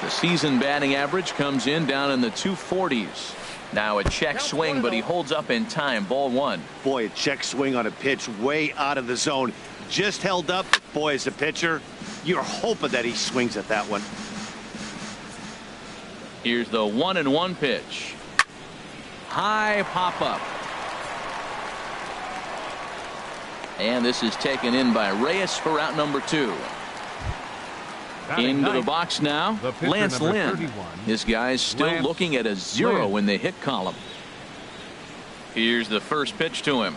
The season batting average comes in down in the 240s. Now a check swing, but he holds up in time. Ball 1. Boy, a check swing on a pitch way out of the zone. Just held up. Boy, as a pitcher, you're hoping that he swings at that one. Here's the 1-1 pitch. High pop up. And this is taken in by Reyes for out number 2. Into the box now, Lance Lynn. 31. This guy's still looking at a 0 in the hit column. Here's the first pitch to him.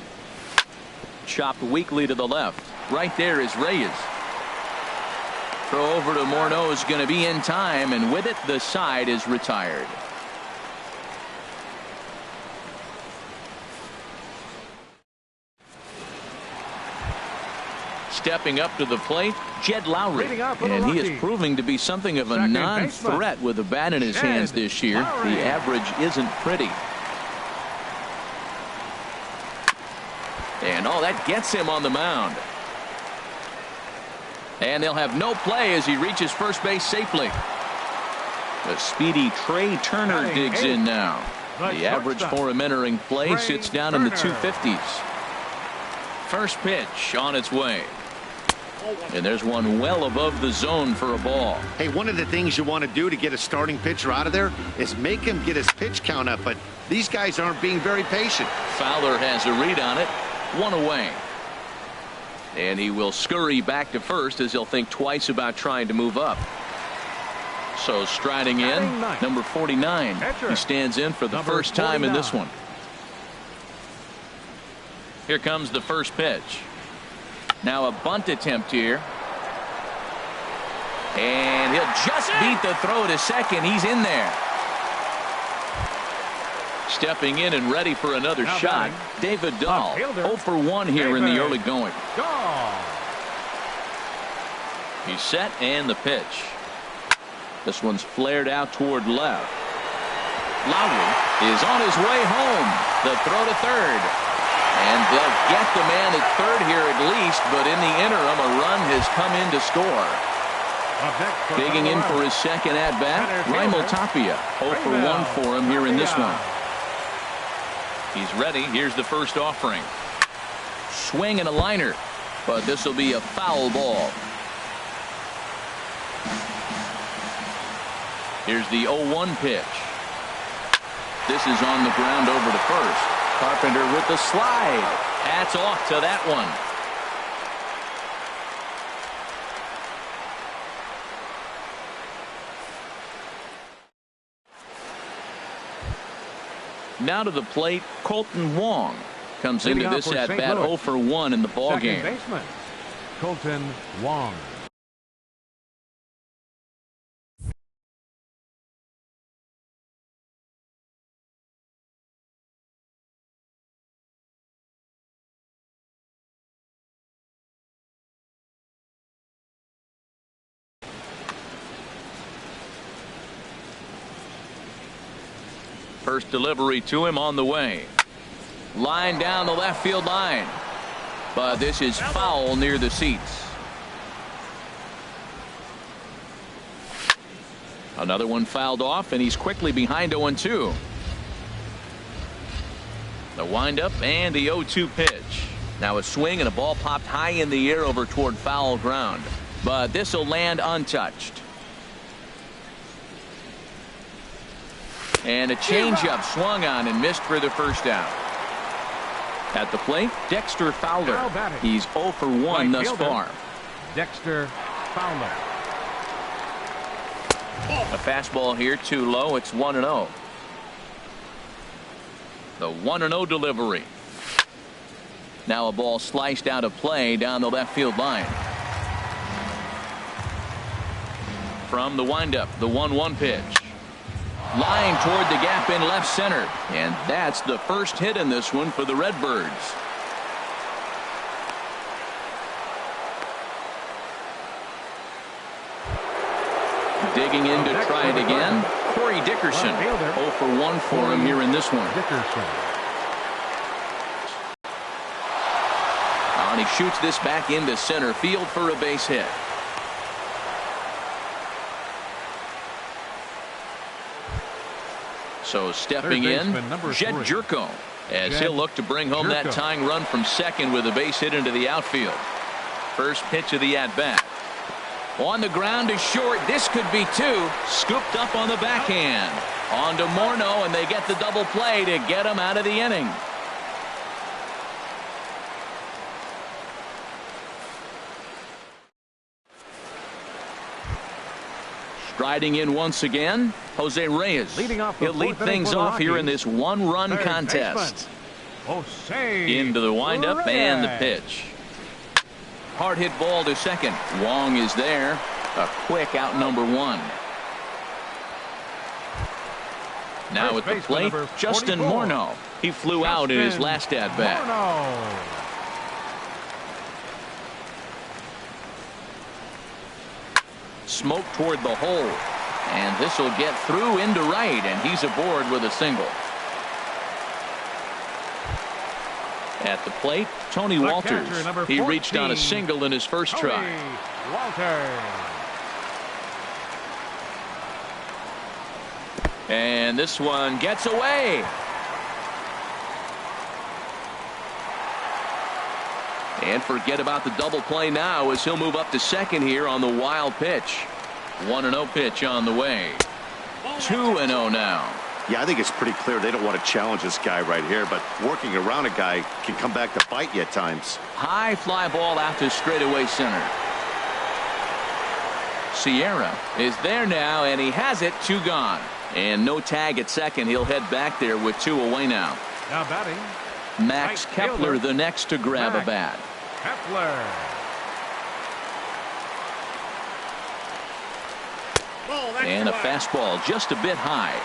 Chopped weakly to the left. Right there is Reyes. Throw over to Morneau is going to be in time, and with it, the side is retired. Stepping up to the plate, Jed Lowry, and he is proving to be something of a non-threat with a bat in his hands this year. The average isn't pretty. And all that gets him on the mound. And they'll have no play as he reaches first base safely. The speedy Trey Turner digs in now. The average for him entering play sits down in the 250s. First pitch on its way. And there's one well above the zone for a ball. Hey, one of the things you want to do to get a starting pitcher out of there is make him get his pitch count up, but these guys aren't being very patient. Fowler has a read on it. 1 away. And he will scurry back to first as he'll think twice about trying to move up. So striding in, number 49. He stands in for the first time in this one. Here comes the first pitch. Now a bunt attempt here. And he'll just beat the throw to second. He's in there. Stepping in and ready for another shot, David Dahl. 0 for 1 here in the early going. He's set, and the pitch. This one's flared out toward left. Lowry is on his way home. The throw to third. And they'll get the man at third here at least, but in the interim, a run has come in to score. Digging in for his second at-bat, Raimel Tapia. 0 for 1 for him here in this one. He's ready. Here's the first offering. Swing and a liner, but this will be a foul ball. Here's the 0-1 pitch. This is on the ground over to first. Carpenter with the slide. Hats off to that one. Now to the plate, Kolten Wong comes into this at-bat 0 for 1 in the ballgame. Second baseman, Kolten Wong. First delivery to him on the way. Line down the left field line. But this is foul near the seats. Another one fouled off, and he's quickly behind 0-2. The windup and the 0-2 pitch. Now a swing and a ball popped high in the air over toward foul ground. But this will land untouched. And a changeup swung on and missed for the first down. At the plate, Dexter Fowler. He's 0 for 1 thus far. Dexter Fowler. A fastball here too low. It's 1-0. The 1-0 delivery. Now a ball sliced out of play down the left field line. From the windup, the 1-1 pitch. Lying toward the gap in left center. And that's the first hit in this one for the Redbirds. Digging in to try it again, Corey Dickerson. 0 for 1 for him here in this one. And he shoots this back into center field for a base hit. So stepping in, Jed Jerko, as he'll look to bring home that tying run from second with a base hit into the outfield. First pitch of the at-bat. On the ground to short. This could be two. Scooped up on the backhand. On to Morneau, and they get the double play to get him out of the inning. Striding in once again, Jose Reyes. He'll lead things off here in this one-run contest. Into the windup and the pitch. Hard hit ball to second. Wong is there. A quick out number 1. Now at the plate, Justin Morneau. He flew out in his last at-bat. Smoke toward the hole, and this will get through into right, and he's aboard with a single. At the plate, Tony Walters. He reached on a single in his first try. And this one gets away. And forget about the double play now as he'll move up to second here on the wild pitch. 1-0 pitch on the way. 2-0 now. Yeah, I think it's pretty clear they don't want to challenge this guy right here, but working around a guy can come back to bite you at times. High fly ball out to straightaway center. Sierra is there now, and he has it. 2 gone. And no tag at second. He'll head back there with 2 away now. Now batting, Max Kepler, the next to grab a bat. Kepler. And a fastball just a bit high.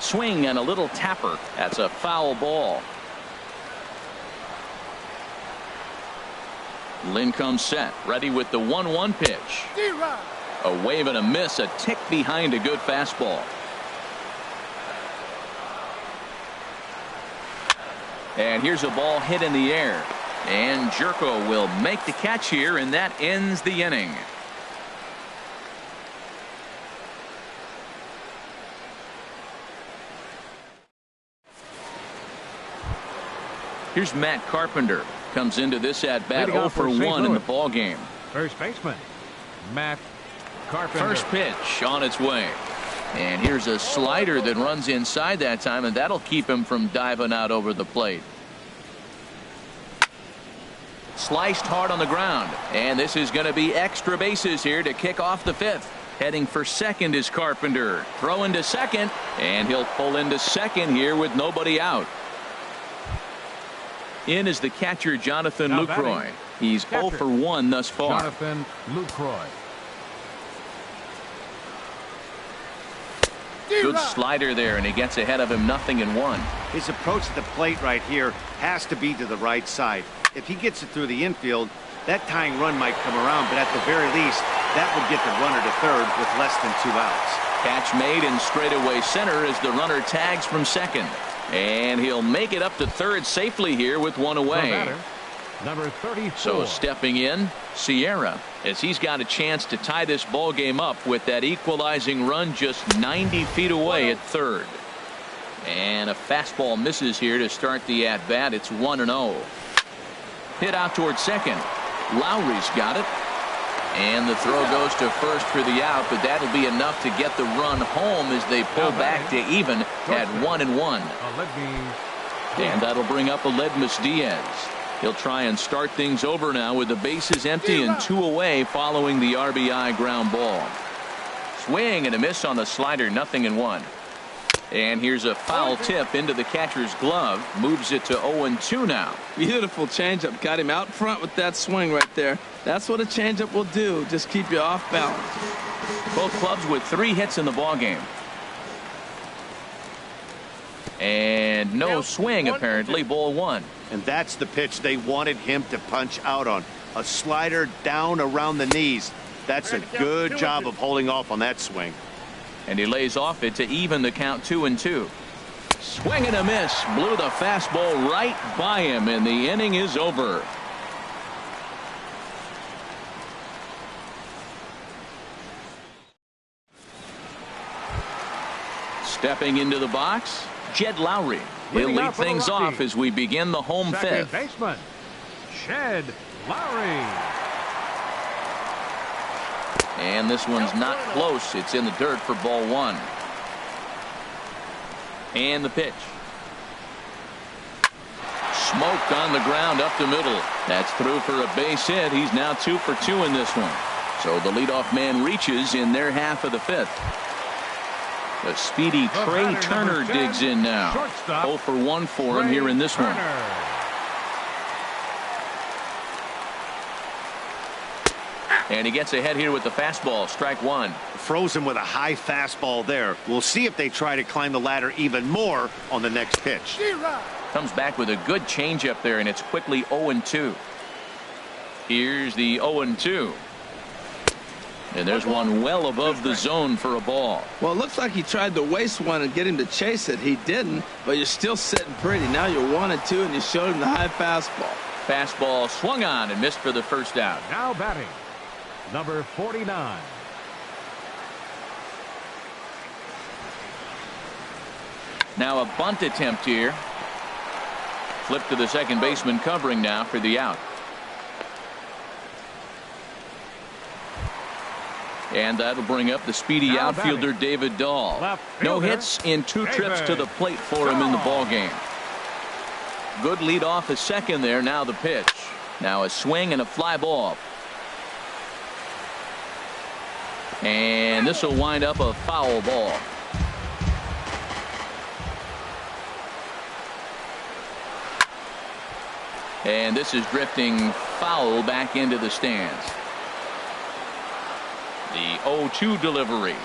Swing and a little tapper. That's a foul ball. Lynn comes set, ready with the 1-1 pitch. A wave and a miss, a tick behind a good fastball. And here's a ball hit in the air. And Jerko will make the catch here, and that ends the inning. Here's Matt Carpenter. Comes into this at bat 0 for 1 in the ball game. First baseman, Matt Carpenter. First pitch on its way. And here's a slider that runs inside that time, and that'll keep him from diving out over the plate. Sliced hard on the ground, and this is going to be extra bases here to kick off the fifth. Heading for second is Carpenter. Throw into second, and he'll pull into second here with nobody out. In is the catcher, Jonathan Lucroy. He's 0 for 1 thus far. Jonathan Lucroy. Good slider there, and he gets ahead of him 0-1. His approach to the plate right here has to be to the right side. If he gets it through the infield, that tying run might come around, but at the very least, that would get the runner to third with less than 2 outs. Catch made in straightaway center as the runner tags from second. And he'll make it up to third safely here with 1 away. Number 34. So stepping in, Sierra, as he's got a chance to tie this ball game up with that equalizing run just 90 feet away at third. And a fastball misses here to start the at-bat. It's 1-0. Hit out towards second. Lowry's got it. And the throw goes to first for the out, but that'll be enough to get the run home as they pull back to even at 1-1. And that'll bring up Aledmus Diaz. He'll try and start things over now with the bases empty and 2 away following the RBI ground ball. Swing and a miss on the slider, 0-1. And here's a foul tip into the catcher's glove. Moves it to 0-2 now. Beautiful changeup. Got him out front with that swing right there. That's what a changeup will do. Just keep you off balance. Both clubs with 3 hits in the ball game. And no swing apparently. Ball 1. And that's the pitch they wanted him to punch out on. A slider down around the knees. That's a good job of holding off on that swing. And he lays off it to even the count 2-2. Swing and a miss. Blew the fastball right by him, and the inning is over. Stepping into the box, Jed Lowry. He'll lead things off as we begin the home fifth. Baseman, Jed Lowry. And this one's not close. It's in the dirt for ball 1. And the pitch. Smoked on the ground up the middle. That's through for a base hit. He's now 2 for 2 in this one. So the leadoff man reaches in their half of the fifth. The speedy Trey Turner digs in now. 0 for 1 for him here in this one. And he gets ahead here with the fastball. Strike 1. Frozen with a high fastball there. We'll see if they try to climb the ladder even more on the next pitch. Comes back with a good changeup there, and it's quickly 0-2. Here's the 0-2. And there's one well above the zone for a ball. Well, it looks like he tried to waste one and get him to chase it. He didn't, but you're still sitting pretty. Now you're 1-2, and you showed him the high fastball. Fastball swung on and missed for the first out. Now batting, number 49. Now a bunt attempt here. Flip to the second baseman covering now for the out. And that'll bring up the speedy outfielder David Dahl. No hits in 2 trips to the plate for him in the ball game. Good lead off a second there. Now the pitch. Now a swing and a fly ball. And this will wind up a foul ball. And this is drifting foul back into the stands. The 0-2 delivery.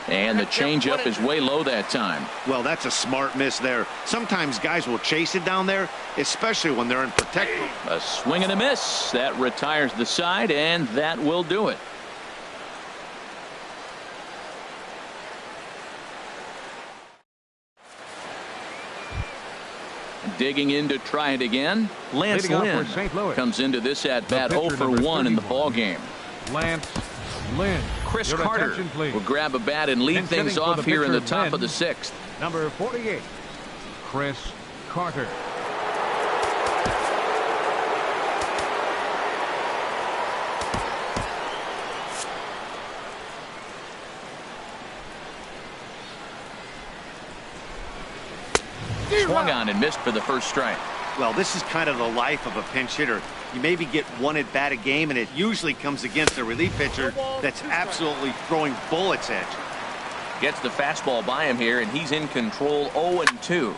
And the changeup is way low that time. Well, that's a smart miss there. Sometimes guys will chase it down there, especially when they're in protect. A swing and a miss. That retires the side, and that will do it. Digging in to try it again, Lance Lynn comes into this at-bat 0 for 1 in the ballgame. Lance Lynn. Chris Carter will grab a bat and lead things off here in the top of the 6th. Number 48, Chris Carter. Swung on and missed for the first strike. Well, this is kind of the life of a pinch hitter. You maybe get one at bat a game, and it usually comes against a relief pitcher that's absolutely throwing bullets at you. Gets the fastball by him here, and he's in control. 0-2.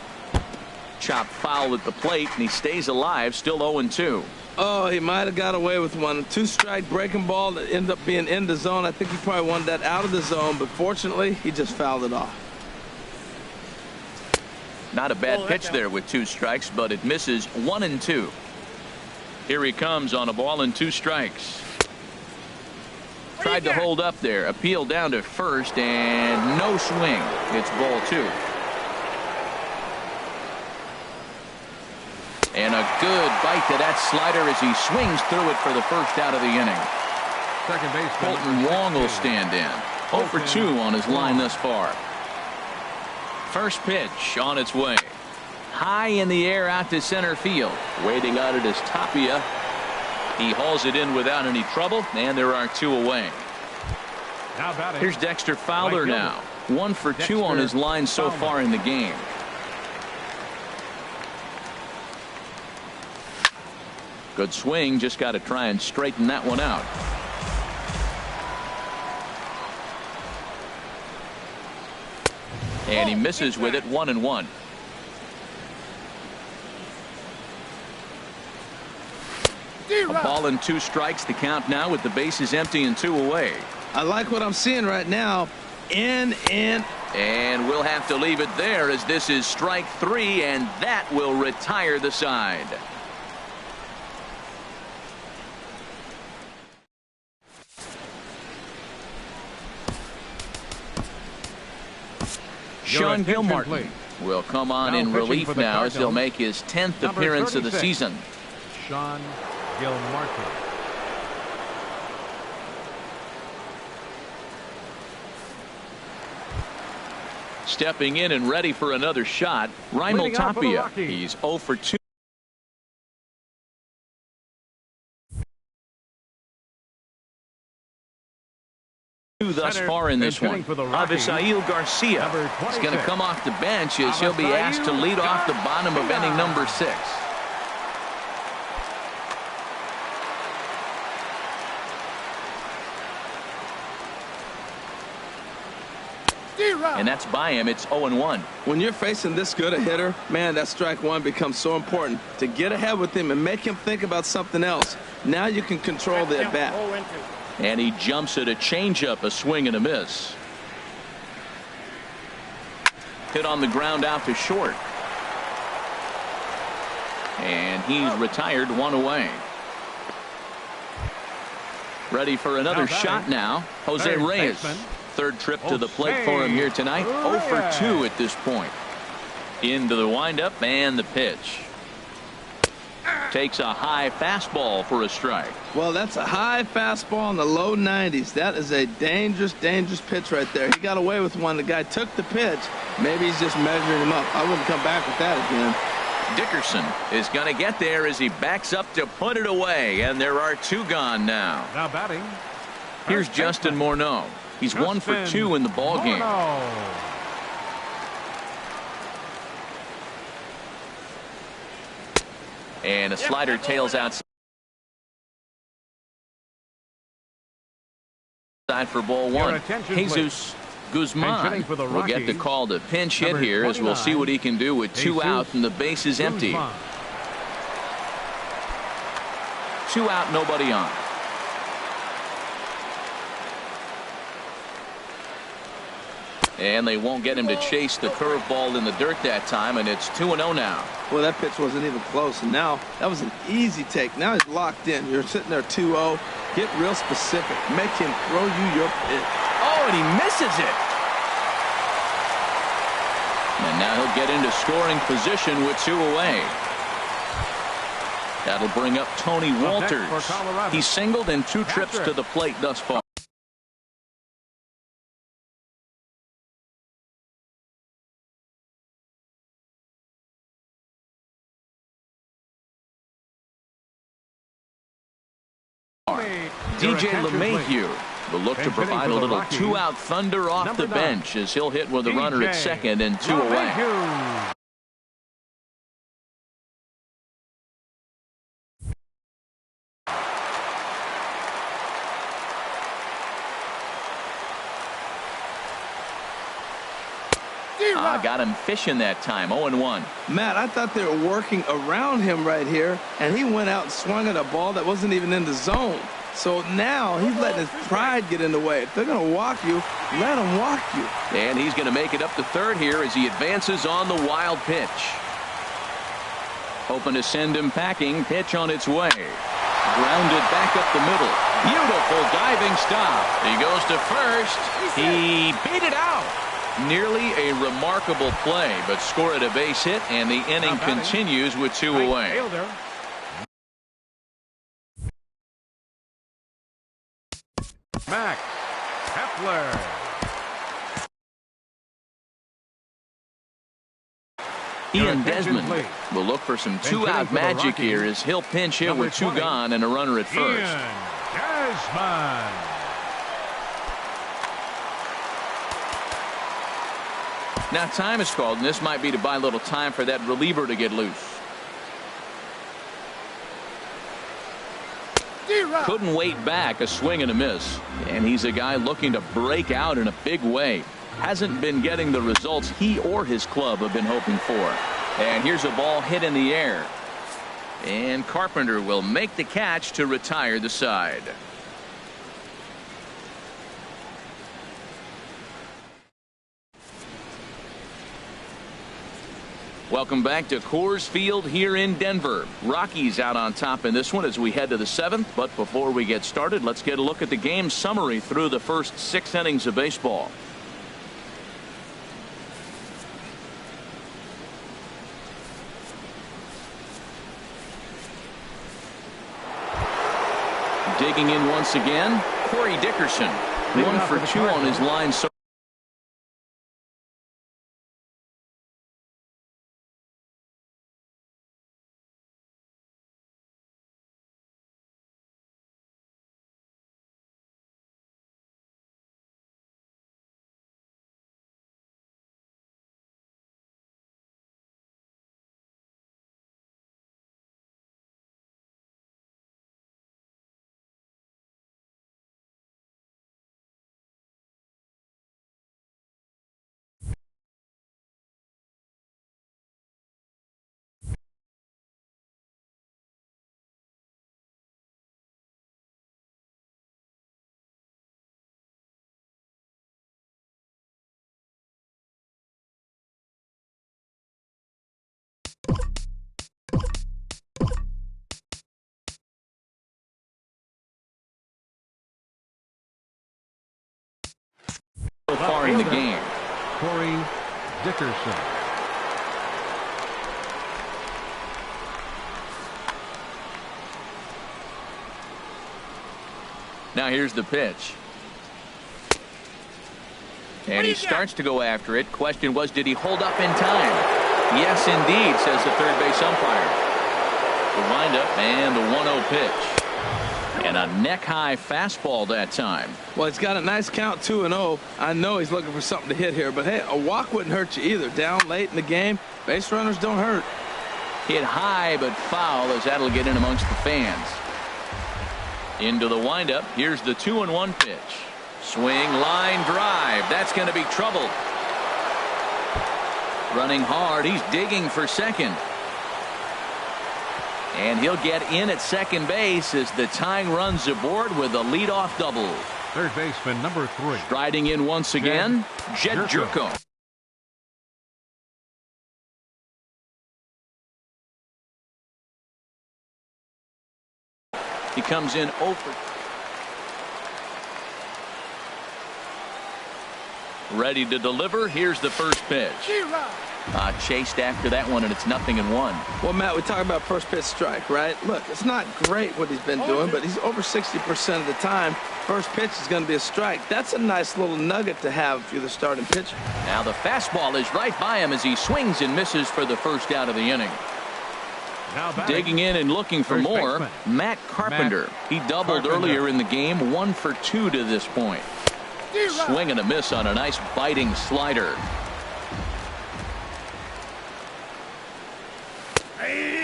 Chopped foul at the plate, and he stays alive, still 0-2. Oh, he might have got away with one. 2-strike breaking ball that ended up being in the zone. I think he probably wanted that out of the zone, but fortunately, he just fouled it off. Not a bad pitch there with 2 strikes, but it misses. 1-2. Here he comes on a ball and 2 strikes. Tried to hold up there. Appeal down to first, and no swing. It's ball 2. And a good bite to that slider as he swings through it for the first out of the inning. Second base. Colton Wong will stand in. 0 for 2 on his line thus far. First pitch on its way. High in the air out to center field. Waiting on it is Tapia. He hauls it in without any trouble, and there are 2 away. Here's Dexter Fowler now. 1 for 2 on his line so far in the game. Good swing, just got to try and straighten that one out. And he misses with it. 1-1. A ball and 2 strikes to count now with the bases empty and 2 away. I like what I'm seeing right now. And we'll have to leave it there as this is strike 3, and that will retire the side. Sean Gilmartin will come on in relief now as he'll make his 10th appearance of the season. Sean Gilmartin. Stepping in and ready for another shot, Raimel Tapia. He's 0 for 2. Thus far in this one. Avisail Garcia is going to come off the bench as he'll be asked to lead off the bottom of inning number 6. And that's by him. It's 0-1. When you're facing this good a hitter, man, that strike 1 becomes so important. To get ahead with him and make him think about something else. Now you can control the at bat. And he jumps at a changeup, a swing and a miss. Hit on the ground out to short. And he's retired, 1 away. Ready for another shot now. Jose Reyes. Third trip to the plate for him here tonight. 0 for 2 at this point. Into the windup and the pitch. Takes a high fastball for a strike. Well, that's a high fastball in the low 90s. That is a dangerous, dangerous pitch right there. He got away with one. The guy took the pitch. Maybe he's just measuring him up. I wouldn't come back with that again. Dickerson is going to get there as he backs up to put it away, and there are 2 gone now. Now batting. Here's Justin Morneau. He's 1 for 2 in the ball game. And a slider tails outside for ball 1. Jesus Guzman will get the call to pinch hit here as we'll see what he can do with 2 out and the bases empty. 2 out, nobody on. And they won't get him to chase the curveball in the dirt that time, and it's 2-0 now. Well, that pitch wasn't even close, and now that was an easy take. Now he's locked in. You're sitting there 2-0. Get real specific. Make him throw you your pitch. Oh, and he misses it. And now he'll will get into scoring position with 2 away. That'll bring up Tony Walters. He's singled in 2 trips to the plate thus far. DJ LeMahieu will look to provide a little 2-out thunder off the bench as he'll hit with a runner at second and 2 away. Got him fishing that time. 0-1. Matt, I thought they were working around him right here, and he went out and swung at a ball that wasn't even in the zone. So now he's letting his pride get in the way. If they're going to walk you, let them walk you. And he's going to make it up to third here as he advances on the wild pitch. Hoping to send him packing. Pitch on its way. Grounded back up the middle. Beautiful diving stop. He goes to first. He beat it out. Nearly a remarkable play, but scored a base hit, and the inning continues with 2 away. Max Kepler. Ian Desmond will look for some 2-out magic here as he'll pinch hit with 2 gone and a runner at first. Ian Desmond. Now time is called, and this might be to buy a little time for that reliever to get loose. Couldn't wait back, a swing and a miss. And he's a guy looking to break out in a big way. Hasn't been getting the results he or his club have been hoping for. And here's a ball hit in the air. And Carpenter will make the catch to retire the side. Welcome back to Coors Field here in Denver. Rockies out on top in this one as we head to the 7th. But before we get started, let's get a look at the game summary through the first 6 innings of baseball. Digging in once again, Corey Dickerson. 1 for 2 on his line. So far in the game. Corey Dickerson. Now here's the pitch. And he starts to go after it. Question was, did he hold up in time? Yes, indeed, says the third base umpire. The windup and the 1-0 pitch. And a neck-high fastball that time. Well, he's got a nice count, 2-0. I know he's looking for something to hit here, but hey, a walk wouldn't hurt you either. Down late in the game, base runners don't hurt. Hit high but foul as that'll get in amongst the fans. Into the windup. Here's the 2-1 pitch. Swing, line drive. That's going to be trouble. Running hard. He's digging for second. And he'll get in at second base as the tying run's aboard with a leadoff double. Third baseman number 3. Striding in once again, Jed Jerko. He comes in 0 for Ready to deliver. Here's the first pitch. Chased after that one, and it's 0-1. Well, Matt, we talk about first pitch strike, right? Look, it's not great what he's been doing, but he's over 60% of the time. First pitch is going to be a strike. That's a nice little nugget to have if you're the starting pitcher. Now the fastball is right by him as he swings and misses for the first out of the inning. Digging in and looking for more, Matt Carpenter. He doubled earlier in the game, 1 for 2 to this point. Swing and a miss on a nice biting slider.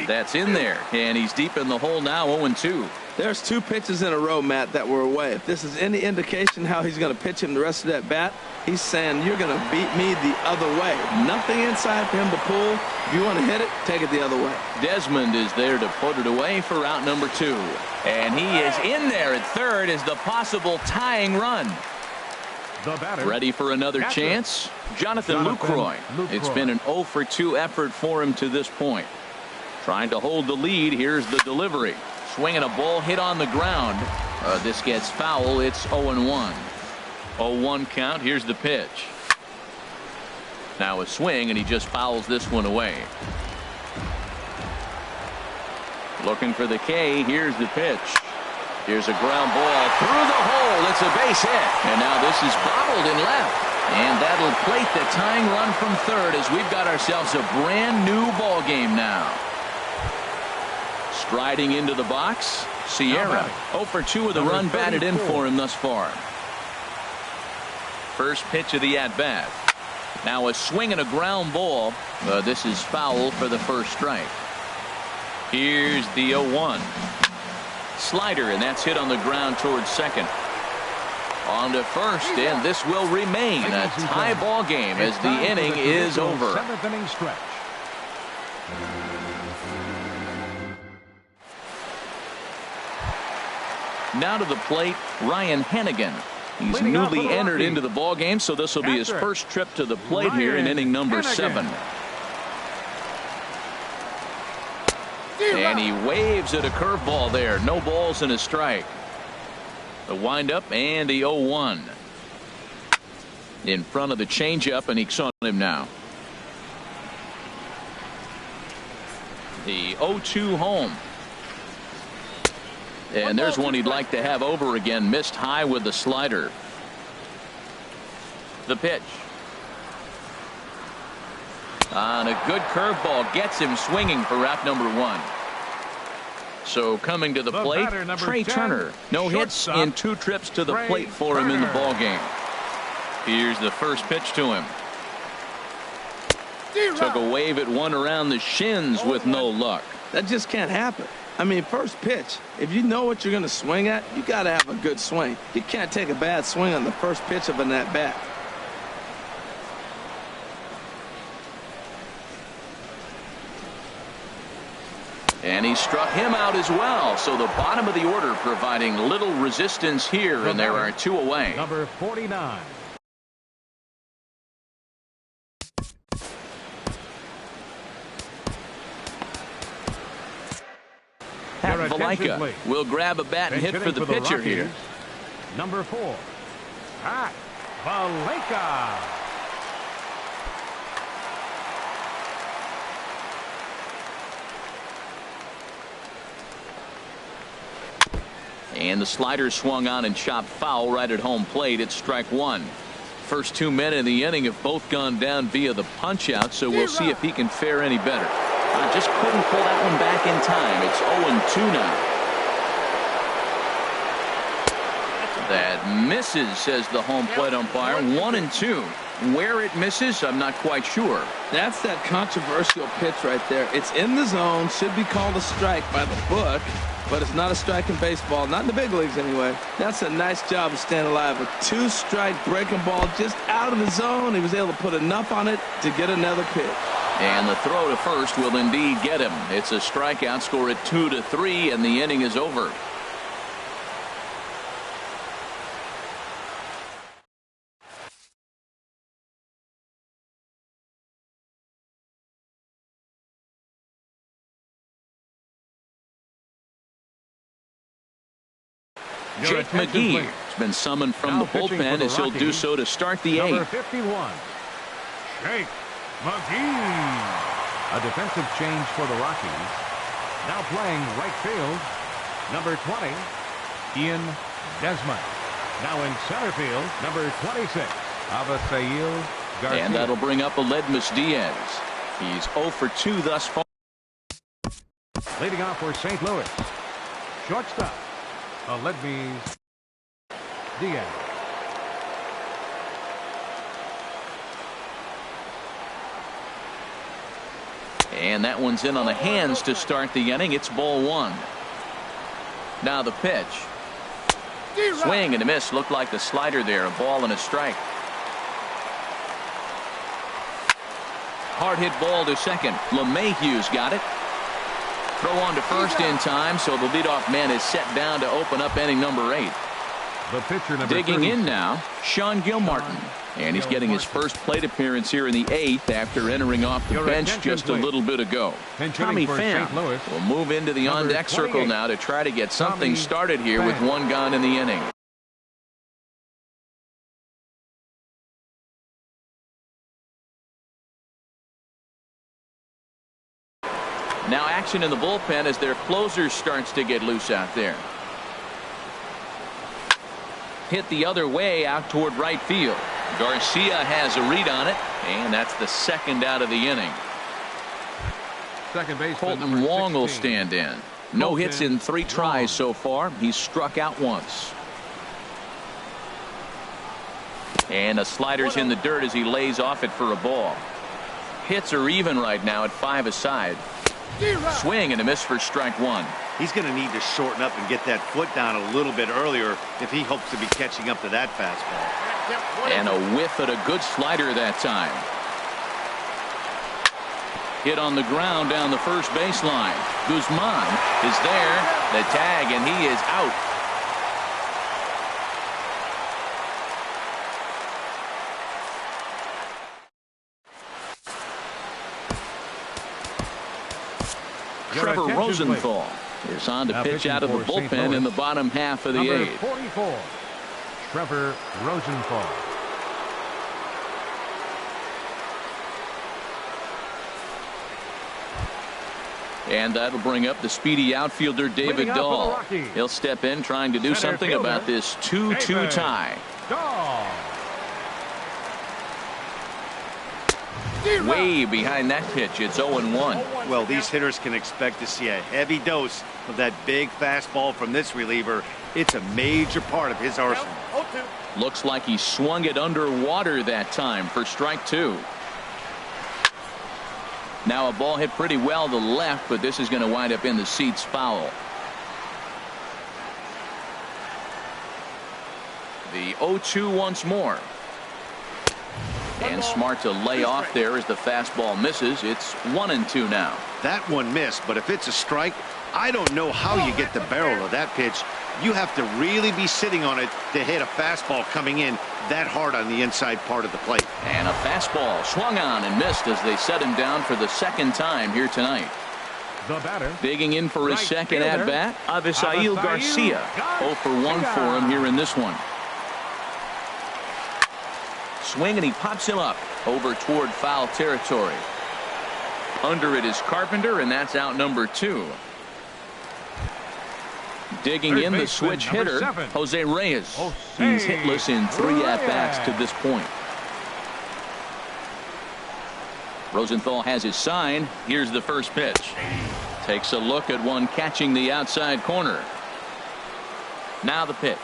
That's in there, and he's deep in the hole now, 0-2. There's 2 pitches in a row, Matt, that were away. If this is any indication how he's going to pitch him the rest of that bat, he's saying you're going to beat me the other way. Nothing inside for him to pull. If you want to hit it, take it the other way. Desmond is there to put it away for out number 2. And he is in there at third as the possible tying run. Ready for another chance? Jonathan Lucroy. It's been an 0 for 2 effort for him to this point. Trying to hold the lead. Here's the delivery. Swinging a ball hit on the ground. This gets foul. It's 0-1. 0-1 count. Here's the pitch. Now a swing, and he just fouls this one away. Looking for the K. Here's the pitch. Here's a ground ball through the hole. It's a base hit. And now this is bobbled in left. And that'll plate the tying run from third as we've got ourselves a brand new ball game now. Striding into the box, Sierra. 0 for 2 with a run batted in for him thus far. First pitch of the at-bat. Now a swing and a ground ball. This is foul for the first strike. Here's the 0-1. Slider, and that's hit on the ground towards second. On to first, and this will remain a tie ball game as the inning is over. 7th inning stretch. Now to the plate, Ryan Hennigan. He's newly entered into the ball game, so this will be his first trip to the plate here in inning number 7. And he waves at a curveball there. No balls and a strike. The windup and the 0-1. In front of the changeup, and he's on him now. The 0-2 home. And there's one he'd like to have over again. Missed high with the slider. The pitch. On a good curveball gets him swinging for out number 1. So coming to the plate, Trey Turner. No hits in 2 trips to the plate for him in the ball game. Here's the first pitch to him. Took a wave at one around the shins with no luck. That just can't happen. I mean, first pitch, if you know what you're going to swing at, you got to have a good swing. You can't take a bad swing on the first pitch of an at-bat. And he struck him out as well. So the bottom of the order providing little resistance here, and there are 2 away. Number 49. Pat Valaika will grab a bat and hit for the pitcher here. Number 4, Pat Valaika. And the slider swung on and chopped foul right at home plate. It's strike 1. First 2 men in the inning have both gone down via the punch out, so we'll see if he can fare any better. Just couldn't pull that one back in time. It's 0-2 now. That misses, says the home plate umpire. 1-2. Where it misses, I'm not quite sure. That's that controversial pitch right there. It's in the zone, should be called a strike by the book, but it's not a strike in baseball, not in the big leagues anyway. That's a nice job of staying alive. A 2-strike breaking ball just out of the zone. He was able to put enough on it to get another pitch. And the throw to first will indeed get him. It's a strikeout, score at 2-3, and the inning is over. Jake McGee been summoned from the bullpen as he'll do so to start the eighth. Number 51, Jake McGee. A defensive change for the Rockies. Now playing right field, number 20, Ian Desmond. Now in center field, number 26, Avisail Garcia. And that'll bring up Aledmys Diaz. He's 0 for 2 thus far. Leading off for St. Louis, shortstop, Aledmys Diaz. And that one's in on the hands to start the inning. It's ball 1. Now the pitch. Swing and a miss. Looked like the slider there. A ball and a strike. Hard hit ball to second. LeMahieu's got it. Throw on to first in time, so the leadoff man is set down to open up inning number 8. The pitcher, number Digging 30. in now, Sean Gilmartin. And he's getting his first plate appearance here in the 8th after entering off the bench just a little bit ago. Tommy Pham will move into the on-deck circle now to try to get something started here with one gone in the inning. Now action in the bullpen as their closer starts to get loose out there. Hit the other way out toward right field. Garcia has a read on it, and that's the second out of the inning. Second base. Colton Wong will stand in. No hits in 3 tries so far. He's struck out once. And a slider's in the dirt as he lays off it for a ball. Hits are even right now at 5 aside. Swing and a miss for strike 1. He's going to need to shorten up and get that foot down a little bit earlier if he hopes to be catching up to that fastball. And a whiff at a good slider that time. Hit on the ground down the first baseline. Guzman is there. The tag, and he is out. Trevor Rosenthal is on to pitch out of the bullpen in the bottom half of the 8th. 44, Trevor Rosenthal. And that'll bring up the speedy outfielder David Dahl. He'll step in trying to do something about this 2-2 tie. Way behind that pitch. It's 0-1. Well, these hitters can expect to see a heavy dose of that big fastball from this reliever. It's a major part of his arsenal. Looks like he swung it underwater that time for strike 2. Now a ball hit pretty well to left, but this is going to wind up in the seats foul. The 0-2 once more. And smart to lay off there as the fastball misses. It's 1-2 now. That one missed, but if it's a strike, I don't know how you get the barrel of that pitch. You have to really be sitting on it to hit a fastball coming in that hard on the inside part of the plate. And a fastball swung on and missed as they set him down for the second time here tonight. The batter, digging in for his second at-bat, Avisail Garcia. 0 for 1 for him here in this one. Swing, and he pops him up over toward foul territory. Under it is Carpenter, and that's out number 2. Digging in the switch hitter, Jose Reyes. He's hitless in 3 at-bats to this point. Rosenthal has his sign. Here's the first pitch. Takes a look at one catching the outside corner. Now the pitch.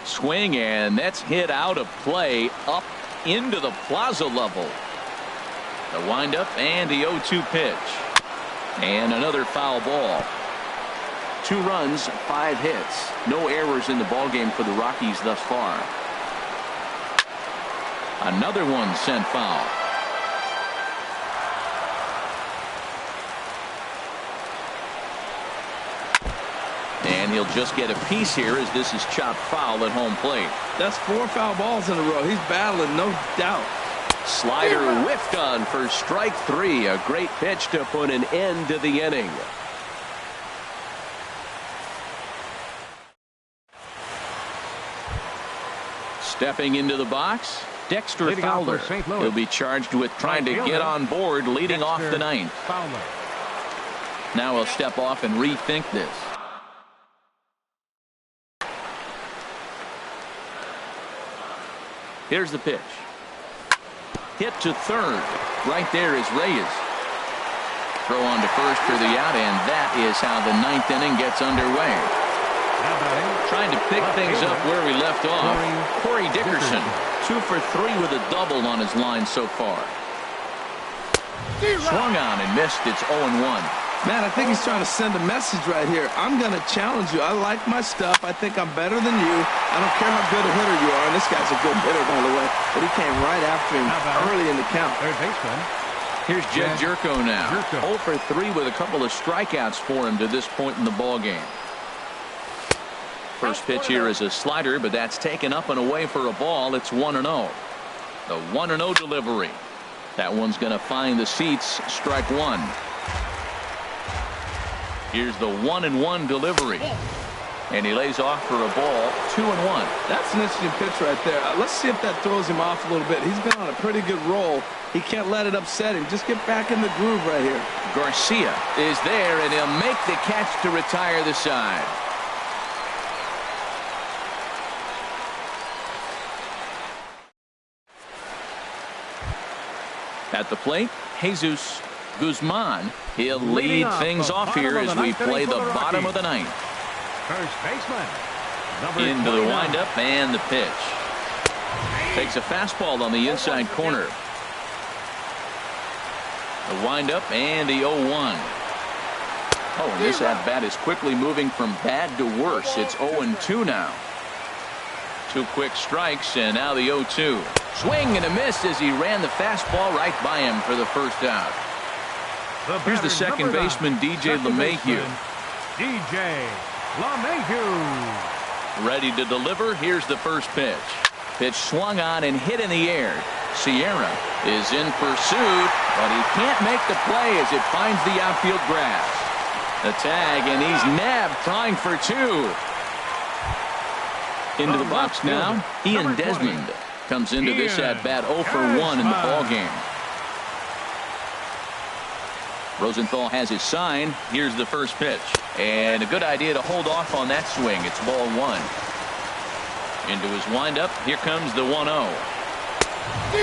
Swing, and that's hit out of play up into the plaza level. The windup and the 0-2 pitch. And another foul ball. 2 runs, 5 hits. No errors in the ballgame for the Rockies thus far. Another one sent foul. And he'll just get a piece here as this is chopped foul at home plate. That's 4 foul balls in a row. He's battling, no doubt. Slider whiffed on for strike 3. A great pitch to put an end to the inning. Stepping into the box, Dexter Fowler. He'll be charged with trying to get on board leading off the ninth. Now he'll step off and rethink this. Here's the pitch. Hit to third. Right there is Reyes. Throw on to first for the out, and that is how the ninth inning gets underway. Trying to pick things up where we left off. Corey Dickerson, 2 for 3 with a double on his line so far. Swung on and missed. It's 0-1. Man, I think he's trying to send a message right here. I'm going to challenge you. I like my stuff. I think I'm better than you. I don't care how good a hitter you are. And this guy's a good hitter, by the way. But he came right after him early in the count. Third baseman. Here's Jed Jerko now. 0 for 3 with a couple of strikeouts for him to this point in the ball game. First pitch here is a slider, but that's taken up and away for a ball. It's 1-0. The 1-0 delivery. That one's going to find the seats. Strike one. Here's the 1-1 delivery. And he lays off for a ball. 2-1. That's an interesting pitch right there. Let's see if that throws him off a little bit. He's been on a pretty good roll. He can't let it upset him. Just get back in the groove right here. Garcia is there, and he'll make the catch to retire the side. At the plate, Jesus Guzman. He'll lead things off here as we play the bottom of the ninth. First baseman. Into the windup and the pitch. Takes a fastball on the inside corner. The windup and the 0-1. Oh, and this at-bat is quickly moving from bad to worse. It's 0-2 now. 2 quick strikes, and now the 0-2. Swing and a miss as he ran the fastball right by him for the first out. Here's the second baseman, DJ LeMahieu. DJ LeMahieu. Ready to deliver. Here's the first pitch. Pitch swung on and hit in the air. Sierra is in pursuit, but he can't make the play as it finds the outfield grass. The tag, and he's nabbed trying for 2. Into the box now, Ian Desmond comes into this at-bat 0 for 1 in the ball game. Rosenthal has his sign. Here's the first pitch. And a good idea to hold off on that swing. It's ball 1. Into his windup. Here comes the 1-0.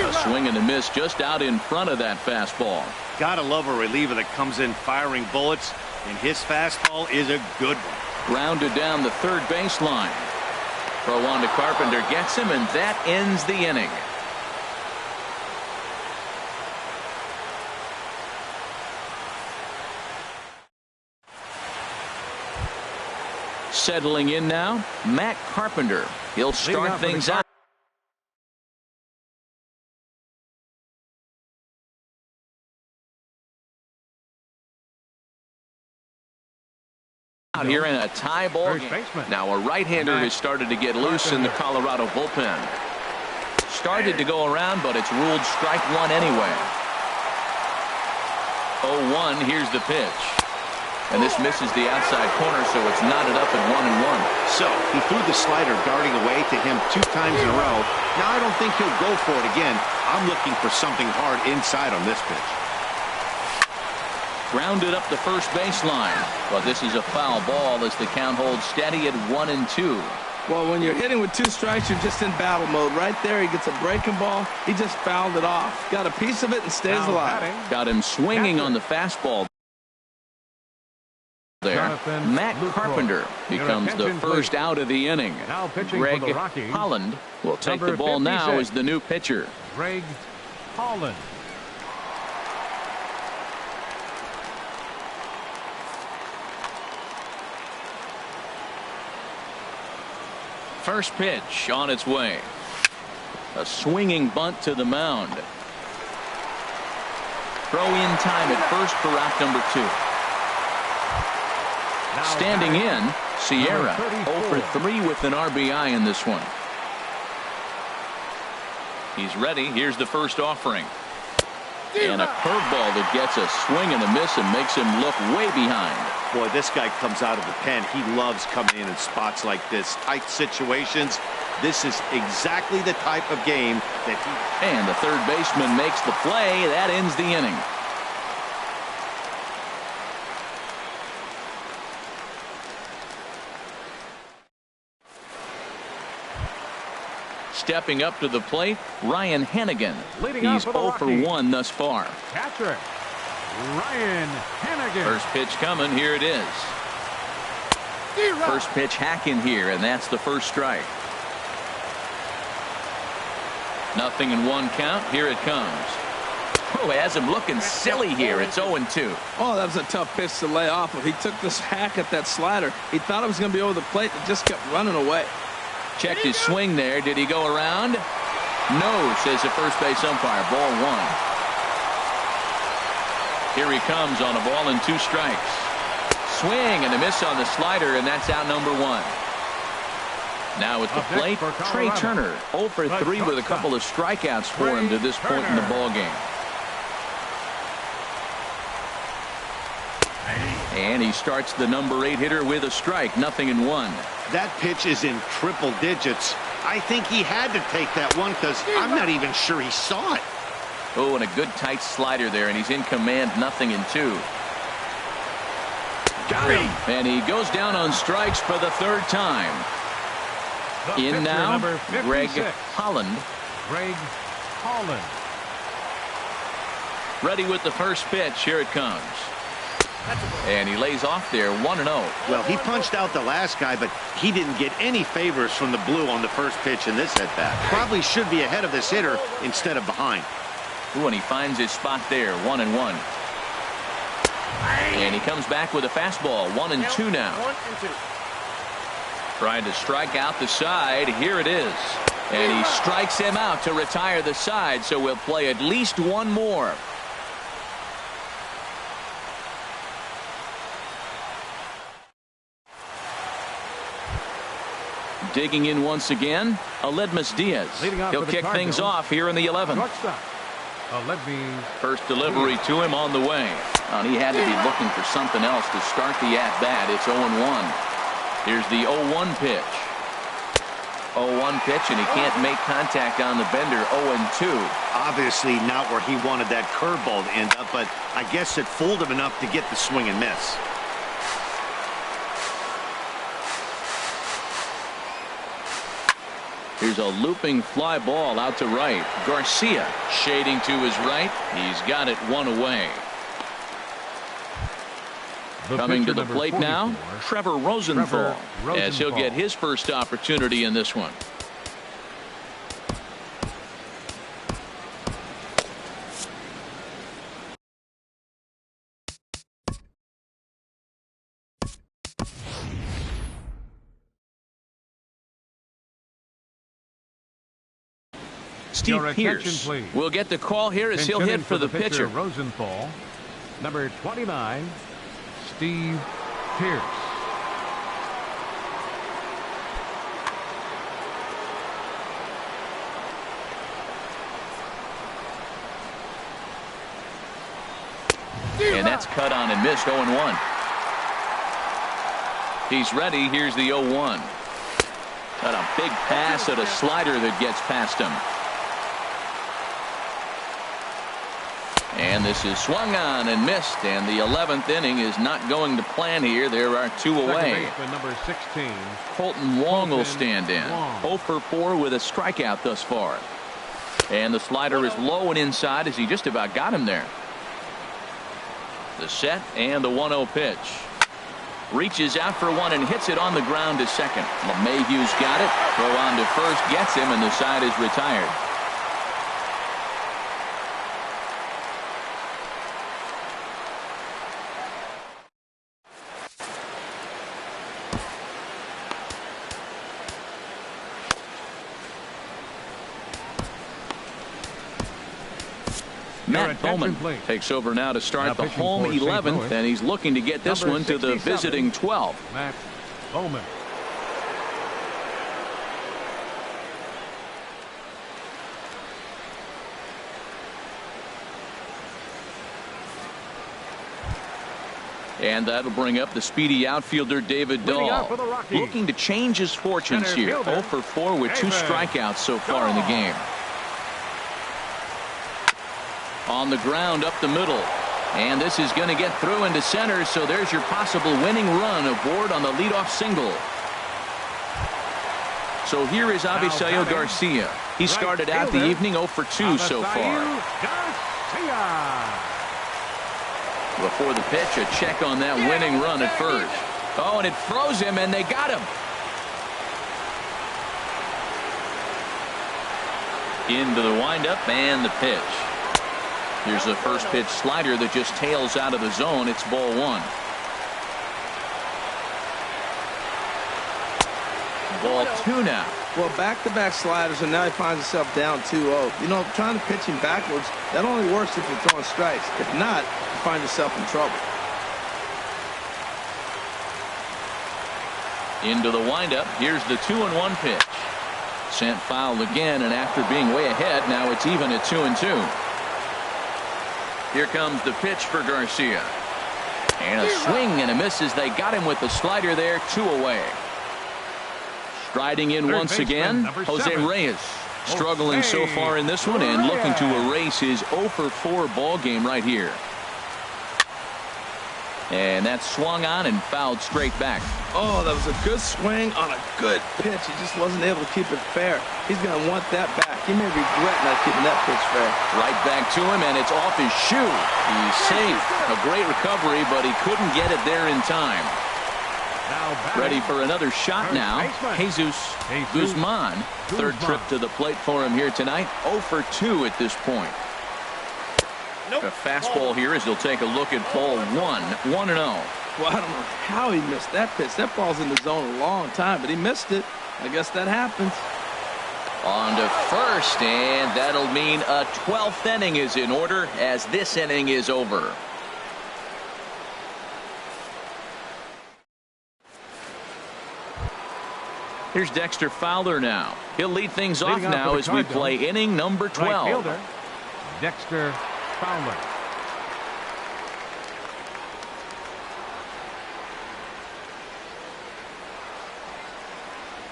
A swing and a miss just out in front of that fastball. Gotta love a reliever that comes in firing bullets, and his fastball is a good one. Grounded down the third baseline. Throw on to Carpenter, gets him, and that ends the inning. Settling in now, Matt Carpenter. He'll start things out. Out here in a tie ball game. Now a right-hander has started to get loose in the Colorado bullpen. Started to go around, but it's ruled strike one anyway. 0-1. Here's the pitch. And this misses the outside corner, so it's knotted up at 1-1. So he threw the slider darting away to him 2 times in a row. Now I don't think he'll go for it again. I'm looking for something hard inside on this pitch. Grounded up the first baseline. But this is a foul ball as the count holds steady at 1-2. Well, when you're hitting with 2 strikes, you're just in battle mode. Right there, he gets a breaking ball. He just fouled it off. Got a piece of it and stays alive. Got him swinging on the fastball. There, Matt Carpenter becomes the first out of the inning. Greg Holland will take the ball now as the new pitcher. Greg Holland. First pitch on its way. A swinging bunt to the mound. Throw in time at first for out number 2. Standing in, Sierra 0 for 3 with an RBI in this one. He's ready. Here's the first offering. And a curveball that gets a swing and a miss and makes him look way behind. Boy, this guy comes out of the pen. He loves coming in spots like this. Tight situations. This is exactly the type of game that he... And the third baseman makes the play. That ends the inning. Stepping up to the plate, Ryan Hanigan. He's 0 for 1 thus far. Catcher, Ryan Hanigan. First pitch coming. Here it is. First pitch hacking here, and that's the first strike. 0-1 count. Here it comes. Oh, has him looking silly here. It's 0-2. Oh, that was a tough pitch to lay off of. He took this hack at that slider. He thought it was going to be over the plate. It just kept running away. Checked his swing there. Did he go around? No, says the first base umpire. Ball 1. Here he comes on a ball and 2 strikes. Swing and a miss on the slider, and that's out number 1. Now at the plate, Trey Turner, 0 for 3 with a couple of strikeouts for him to this point in the ball game. And he starts the number 8 hitter with a strike. 0-1. That pitch is in triple digits. I think he had to take that one because I'm not even sure he saw it. Oh, and a good tight slider there, and he's in command. 0-2. Got him. And he goes down on strikes for the 3rd time. In now, Greg Holland. Greg Holland. Ready with the first pitch. Here it comes. And he lays off there. 1-0. Well, he punched out the last guy, but he didn't get any favors from the blue on the first pitch in this at-bat. Probably should be ahead of this hitter instead of behind. Ooh, and he finds his spot there. 1-1. And he comes back with a fastball. 1-2 now. Trying to strike out the side. Here it is. And he strikes him out to retire the side, so we'll play at least one more. Digging in once again, Aledmys Diaz. He'll kick things off here in the 11th. First delivery to him on the way. And he had to be looking for something else to start the at-bat. It's 0-1. Here's the 0-1 pitch. 0-1 pitch, and he can't make contact on the bender. 0-2. Obviously not where he wanted that curveball to end up, but I guess it fooled him enough to get the swing and miss. Here's a looping fly ball out to right. Garcia shading to his right. He's got it 1 away. Coming to the plate now, Trevor Rosenthal, as he'll get his first opportunity in this one. Steve Pearce will get the call here as he'll hit for the pitcher. Rosenthal, number 29, Steve Pearce. And that's cut on and missed. 0-1. He's ready. Here's the 0-1. Got a big pass at a slider that gets past him. And this is swung on and missed, and the 11th inning is not going to plan here. There are 2 away. Number 16, Colton Wong will stand in. 0 for 4 with a strikeout thus far. And the slider is low and inside as he just about got him there. The set and the 1-0 pitch. Reaches out for one and hits it on the ground to second. LeMahieu's got it. Throw on to first, gets him, and the side is retired. Matt Bowman takes over now to start the home 11th, and he's looking to get this one to the visiting 12th. Matt Bowman. And that'll bring up the speedy outfielder David Dahl, looking to change his fortunes here. 0 for 4 with 2 strikeouts so far in the game. On the ground up the middle. And this is going to get through into center, so there's your possible winning run aboard on the leadoff single. So here is Avisail Garcia. He started out the evening 0 for 2 so far. Before the pitch, a check on that winning run at first. Oh, and it froze him, and they got him. Into the windup and the pitch. Here's the first pitch slider that just tails out of the zone. It's ball 1. Ball 2 now. Well, back-to-back sliders, and now he finds himself down 2-0. You know, trying to pitch him backwards, that only works if you're throwing strikes. If not, you find yourself in trouble. Into the windup. Here's the 2-1 pitch. Sent foul again, and after being way ahead, now it's even at 2-2. Here comes the pitch for Garcia. And a swing and a miss as they got him with the slider there. 2 away. Striding in once again, Jose Reyes. Struggling so far in this one and looking to erase his 0 for 4 ball game right here. And that swung on and fouled straight back. Oh, that was a good swing on a good pitch. He just wasn't able to keep it fair. He's going to want that back. He may regret not keeping that pitch fair. Right back to him, and it's off his shoe. He's safe. A great recovery, but he couldn't get it there in time. Ready for another shot now. Jesus Guzman. Third trip to the plate for him here tonight. 0 for 2 at this point. A fastball here as he'll take a look at ball 1. 1-0. Well, I don't know how he missed that pitch. That ball's in the zone a long time, but he missed it. I guess that happens. On to first, and that'll mean a 12th inning is in order as this inning is over. Here's Dexter Fowler now. He'll lead things off now as we play inning number 12. Right fielder, Dexter Fowler.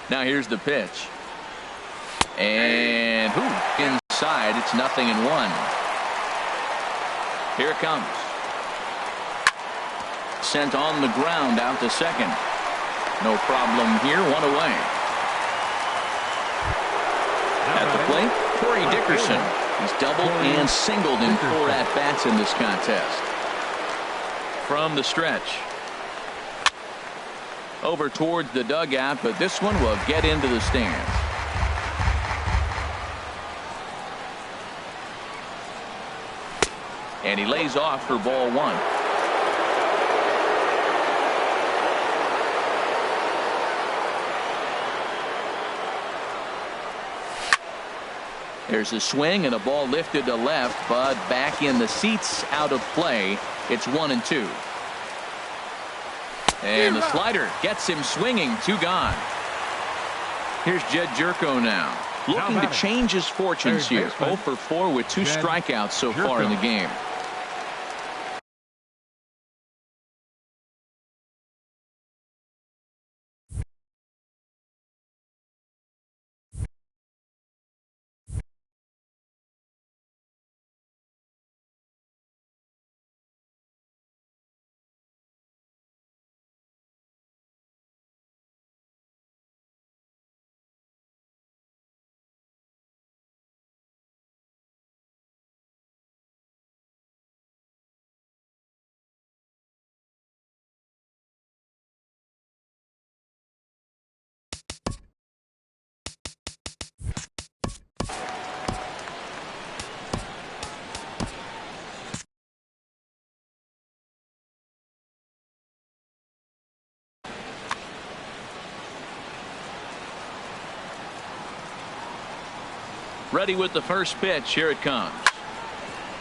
Now here's the pitch. And inside, it's 0-1. Here it comes. Sent on the ground out to second. No problem here. 1 away. At the plate, Corey Dickerson. He's doubled and singled in 4 at-bats in this contest. From the stretch. Over towards the dugout, but this one will get into the stands. And he lays off for ball 1. There's a swing and a ball lifted to left, but back in the seats, out of play. It's 1-2. And the slider gets him swinging. 2 gone. Here's Jed Jerko now, looking to change his fortunes here. 0 for 4 with 2 strikeouts so far in the game. Ready with the first pitch. Here it comes.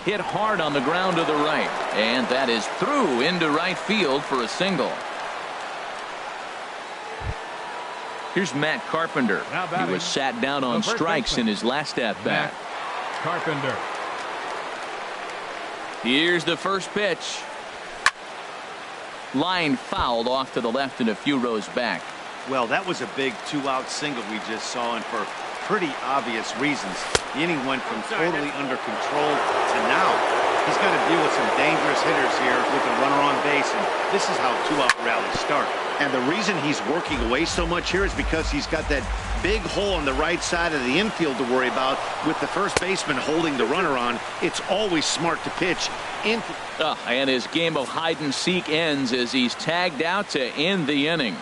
Hit hard on the ground to the right. And that is through into right field for a single. Here's Matt Carpenter. He was sat down on strikes in his last at-bat. Carpenter. Here's the first pitch. Line fouled off to the left and a few rows back. Well, that was a big 2-out single we just saw, and for pretty obvious reasons. The inning went from totally under control to now he's got to deal with some dangerous hitters here with a runner on base, and this is how 2-out rallies start. And the reason he's working away so much here is because he's got that big hole on the right side of the infield to worry about. With the first baseman holding the runner on, it's always smart to pitch. And his game of hide and seek ends as he's tagged out to end the inning.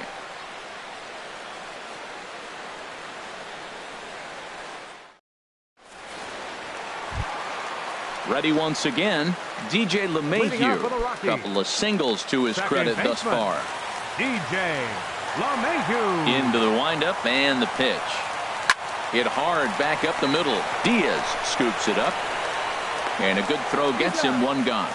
Ready once again, DJ LeMahieu. Couple of singles to his credit thus far. DJ LeMahieu. Into the windup and the pitch. Hit hard back up the middle. Diaz scoops it up. And a good throw gets him one gone.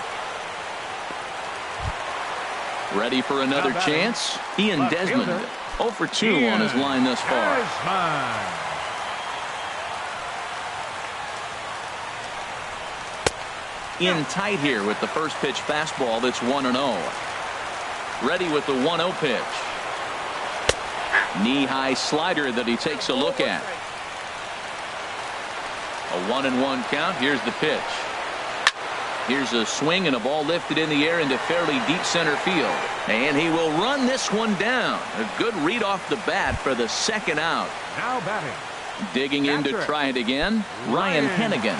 Ready for another chance? Ian Desmond. 0 for 2 on his line thus far. In tight here with the first pitch fastball that's 1-0. Ready with the 1-0 pitch. Knee-high slider that he takes a look at. A 1-1 count. Here's the pitch. Here's a swing and a ball lifted in the air into fairly deep center field. And he will run this one down. A good read off the bat for the second out. Now batting. Digging in to try it again, Ryan Hennigan.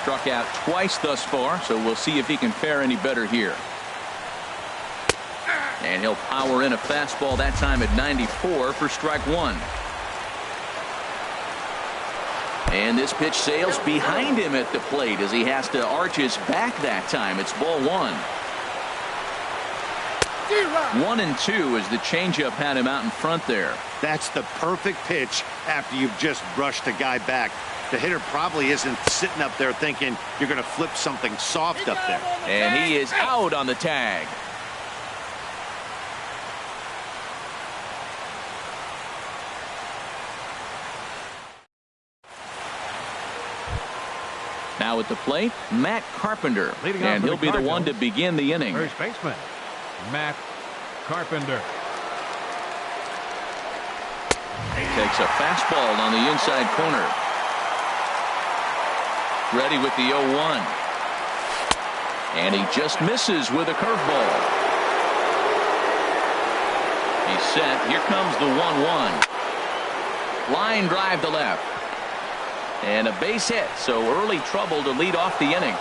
Struck out twice thus far, so we'll see if he can fare any better here. And he'll power in a fastball that time at 94 for strike one. And this pitch sails behind him at the plate as he has to arch his back that time. It's ball one. 1-2 as the changeup had him out in front there. That's the perfect pitch after you've just brushed a guy back. The hitter probably isn't sitting up there thinking you're going to flip something soft up there. And he is out on the tag. Now at the plate, Matt Carpenter. And he'll be the one to begin the inning. First baseman, Matt Carpenter. He takes a fastball on the inside corner. Ready with the 0-1. And he just misses with a curveball. He's set. Here comes the 1-1. Line drive to left. And a base hit, so early trouble to lead off the inning.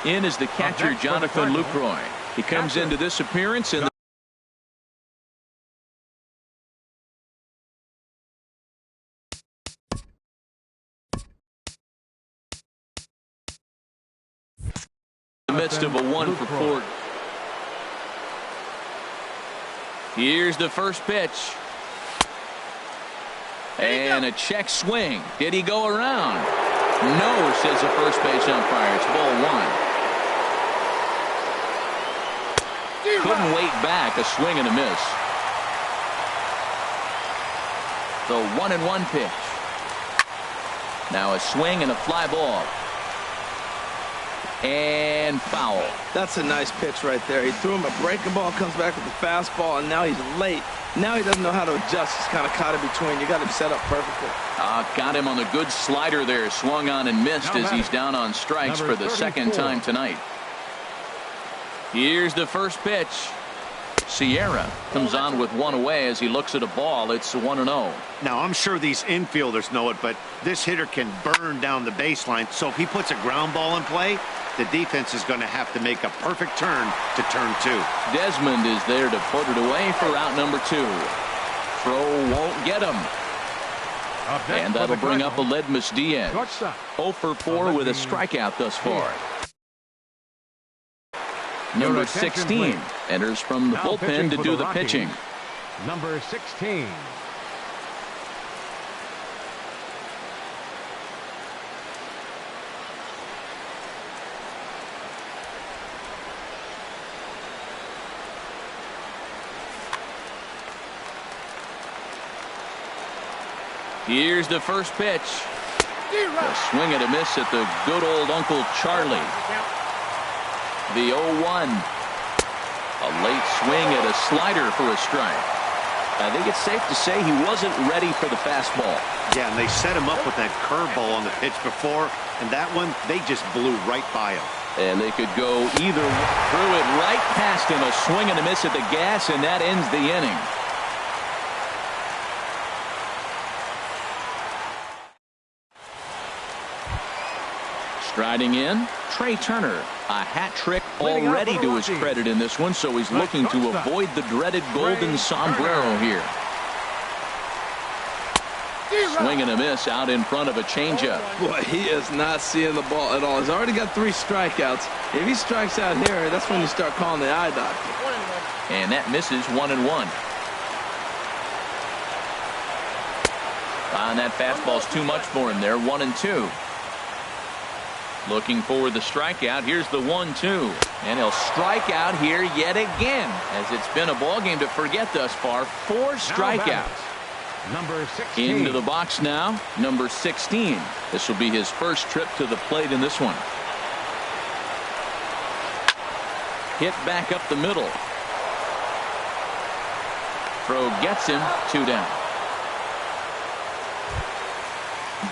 In is the catcher, Jonathan Lucroy. He comes into this appearance in the midst of a 1 for 4. Here's the first pitch. And a check swing. Did he go around? No, says the first base umpire. It's ball one. Couldn't wait back. A swing and a miss. The 1-1 pitch. Now a swing and a fly ball. And foul. That's a nice pitch right there. He threw him a breaking ball, comes back with the fastball, and now he's late. Now he doesn't know how to adjust. He's kind of caught in between. You got him set up perfectly. Got him on the good slider there. Swung on and missed as he's down on strikes for the second time tonight. Here's the first pitch. Sierra comes on with one away as he looks at a ball. It's 1-0. Now, I'm sure these infielders know it, but this hitter can burn down the baseline. So if he puts a ground ball in play, the defense is going to have to make a perfect turn to turn two. Desmond is there to put it away for out number 2. Throw won't get him. And that'll bring up Aledmys Diaz. 0 for 4 with a strikeout thus far. Number 16 enters from the bullpen to do the pitching. Number 16. Here's the first pitch. A swing and a miss at the good old Uncle Charlie. The 0-1. A late swing at a slider for a strike. I think it's safe to say he wasn't ready for the fastball. Yeah, and they set him up with that curveball on the pitch before, and that one, they just blew right by him. And they could go either through it right past him, a swing and a miss at the gas, and that ends the inning. Striding in, Trey Turner. A hat trick already to his credit in this one, so he's looking to avoid the dreaded golden sombrero here. Swing and a miss out in front of a changeup. Boy, he is not seeing the ball at all. He's already got 3 strikeouts. If he strikes out here, that's when you start calling the eye doctor. And that misses 1-1. And that fastball's too much for him there. 1-2. Looking for the strikeout. Here's the 1-2. And he'll strike out here yet again, as it's been a ball game to forget thus far. 4 strikeouts. Number 16. Into the box now, number 16. This will be his first trip to the plate in this one. Hit back up the middle. Throw gets him. 2 down.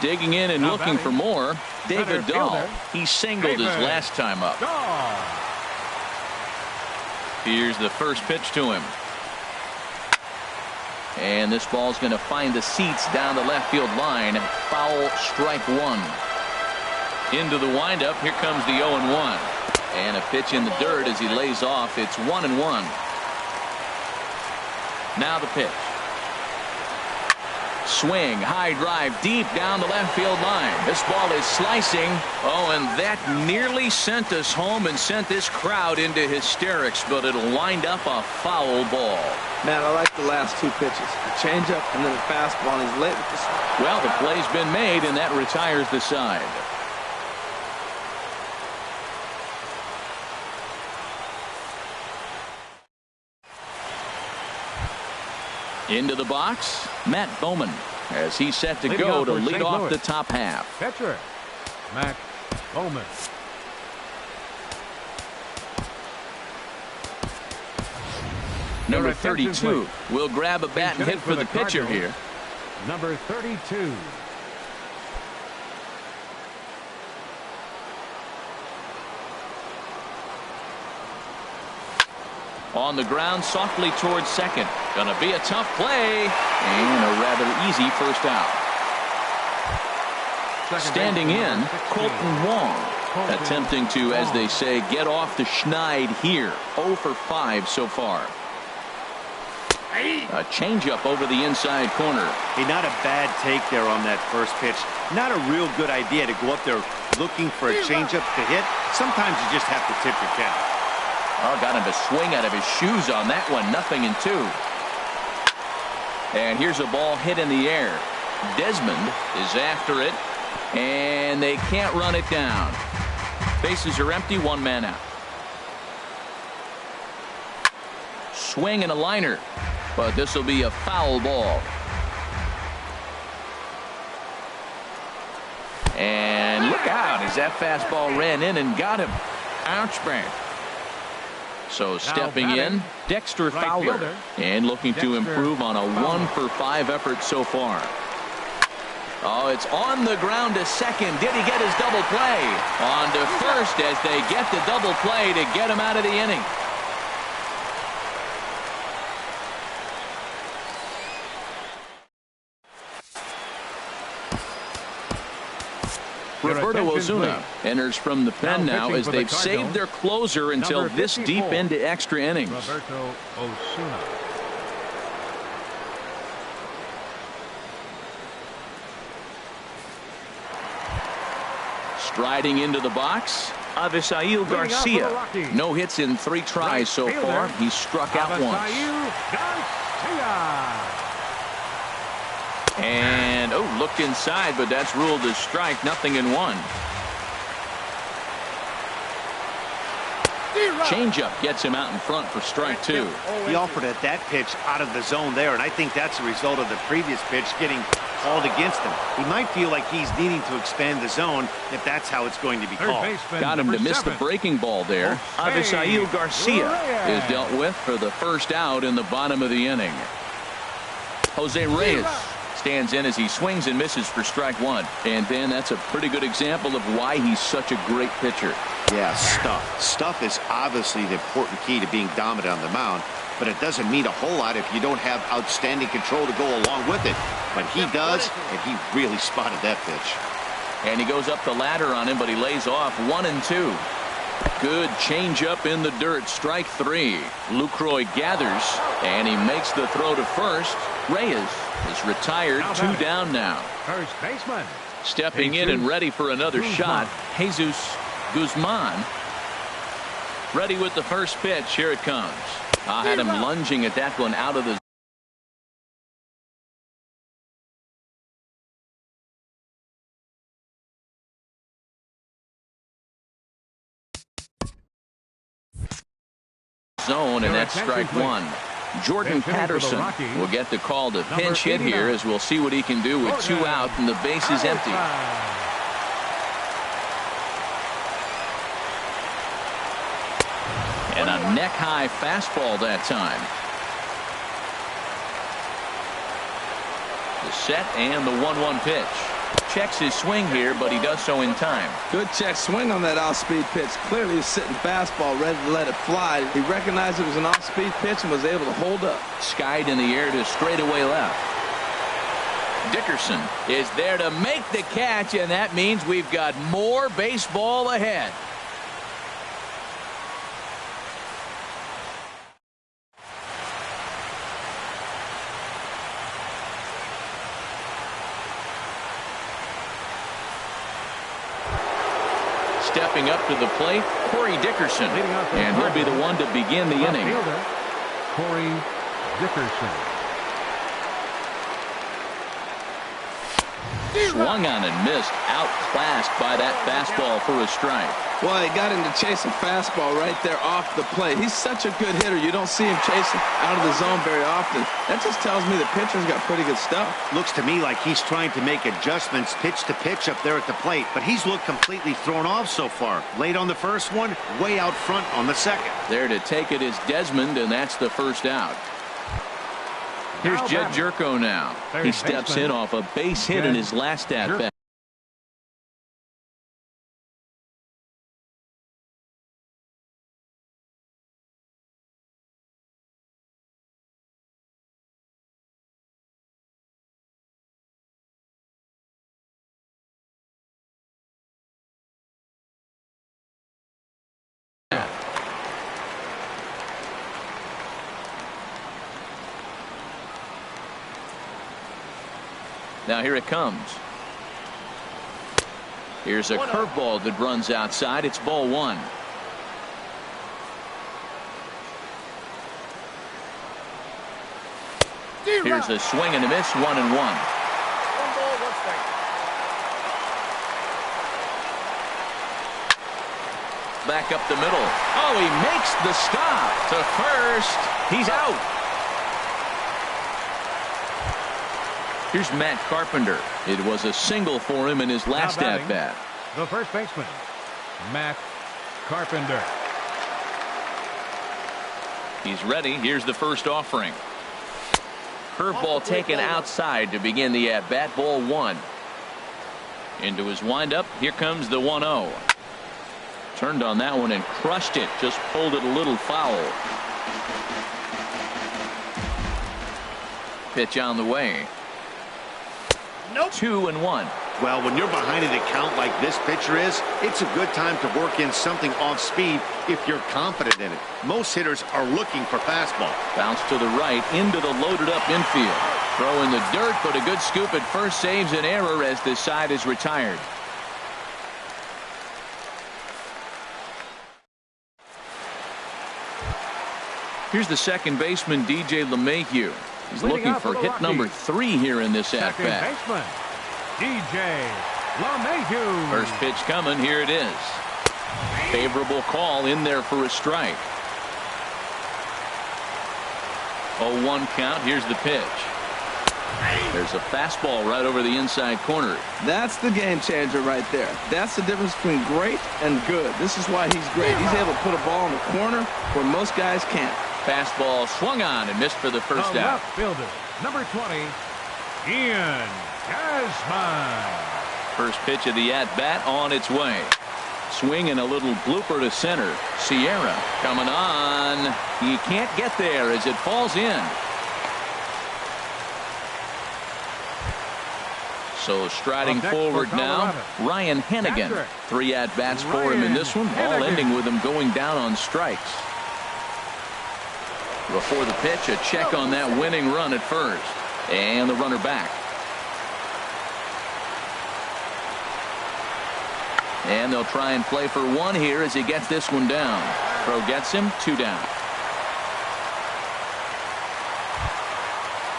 Digging in and looking for more, David Dahl. He singled his last time up. Here's the first pitch to him. And this ball's going to find the seats down the left field line. Foul, strike 1. Into the windup. Here comes the 0-1. And a pitch in the dirt as he lays off. It's 1-1. Now the pitch. Swing, high drive, deep down the left field line. This ball is slicing. Oh, and that nearly sent us home and sent this crowd into hysterics, but it'll wind up a foul ball. Man, I like the last 2 pitches. The changeup and then the fastball, and he's late with the swing. Well, the play's been made, and that retires the side. Into the box, Matt Bowman, as he's set to go to lead off the top half. Catcher, Matt Bowman. Number 32 will grab a bat and hit for the pitcher here. Number 32. On the ground, softly towards second. Gonna be a tough play, and a rather easy first out. Standing in, Colton Wong, attempting to, as they say, get off the schneid here. 0 for 5 so far. A changeup over the inside corner. Hey, not a bad take there on that first pitch. Not a real good idea to go up there looking for a changeup to hit. Sometimes you just have to tip your cap. Oh, got him to swing out of his shoes on that one. 0-2. And here's a ball hit in the air. Desmond is after it, and they can't run it down. Bases are empty, 1 man out. Swing and a liner, but this will be a foul ball. And look out as that fastball ran in and got him. Ouch, man. So stepping in, Dexter Fowler, and looking to improve on a 1 for 5 effort so far. Oh, it's on the ground to second. Did he get his double play? On to first as they get the double play to get him out of the inning. Roberto Osuna enters from the pen now as they've saved their closer until this deep into extra innings. Roberto Osuna. Striding into the box, Avisail Garcia. No hits in 3 tries so far. He's struck out once. And, oh, looked inside, but that's ruled as strike. 0-1. Changeup gets him out in front for strike 2. He offered at that pitch out of the zone there, and I think that's a result of the previous pitch getting called against him. He might feel like he's needing to expand the zone if that's how it's going to be called. Got him to miss the breaking ball there. Avisail Garcia is dealt with for the first out in the bottom of the inning. Jose Reyes stands in as he swings and misses for strike one. And Ben, that's a pretty good example of why he's such a great pitcher. Yeah, stuff. Stuff is obviously the important key to being dominant on the mound, but it doesn't mean a whole lot if you don't have outstanding control to go along with it. But he does, and he really spotted that pitch. And he goes up the ladder on him, but he lays off 1-2. Good changeup in the dirt. Strike three. Lucroy gathers, and he makes the throw to first. Reyes is retired. Two down now. First baseman. Stepping in and ready for another shot, Jesus Guzman. Ready with the first pitch. Here it comes. I had him lunging at that one out of the zone, and that's strike one. Jordan Patterson will get the call to pinch hit here, as we'll see what he can do with two out and the base is empty. And a neck-high fastball that time. The set and the 1-1 pitch. Checks his swing here, but he does so in time. Good check swing on that off-speed pitch. Clearly he's sitting fastball, ready to let it fly. He recognized it was an off-speed pitch and was able to hold up. Skied in the air to straightaway left. Dickerson is there to make the catch, and that means we've got more baseball ahead. Stepping up to the plate, Corey Dickerson, and he'll be the one to begin the inning. Corey Dickerson. Swung on and missed, outclassed by that fastball for a strike. Well, he got him to chase a fastball right there off the plate. He's such a good hitter. You don't see him chasing out of the zone very often. That just tells me the pitcher's got pretty good stuff. Looks to me like he's trying to make adjustments pitch to pitch up there at the plate, but he's looked completely thrown off so far. Late on the first one, way out front on the second. There to take it is Desmond, and that's the first out. Here's Jed Jerko now. He steps in off a base hit in his last at-bat. Now here it comes. Here's a curveball that runs outside. It's ball one. Here's a swing and a miss, 1-1. Back up the middle. Oh, he makes the stop to first. He's out. Here's Matt Carpenter. It was a single for him in his last at-bat. The first baseman, Matt Carpenter. He's ready. Here's the first offering. Curveball taken outside to begin the at-bat. Ball one. Into his windup. Here comes the 1-0. Turned on that one and crushed it. Just pulled it a little foul. Pitch on the way. 2-1. Well, when you're behind an account like this pitcher is, it's a good time to work in something off speed if you're confident in it. Most hitters are looking for fastball. Bounce to the right into the loaded up infield. Throw in the dirt, but a good scoop at first saves an error as this side is retired. Here's the second baseman, DJ LeMahieu. He's looking for hit number 3 here in this at-bat. Baseman, DJ LeMahieu. First pitch coming. Here it is. Favorable call in there for a strike. 0-1 count. Here's the pitch. There's a fastball right over the inside corner. That's the game changer right there. That's the difference between great and good. This is why he's great. He's able to put a ball in the corner where most guys can't. Fastball swung on and missed for the first The out. left fielder, number 20, Ian Desmond. First pitch of the at-bat on its way. Swing and a little blooper to center. Sierra coming on. He can't get there as it falls in. So striding forward now, Ryan Hennigan. 3 at-bats for him in this one, all ending with him going down on strikes. Before the pitch, a check on that winning run at first. And the runner back. And they'll try and play for 1 here as he gets this one down. Throw gets him, 2 down.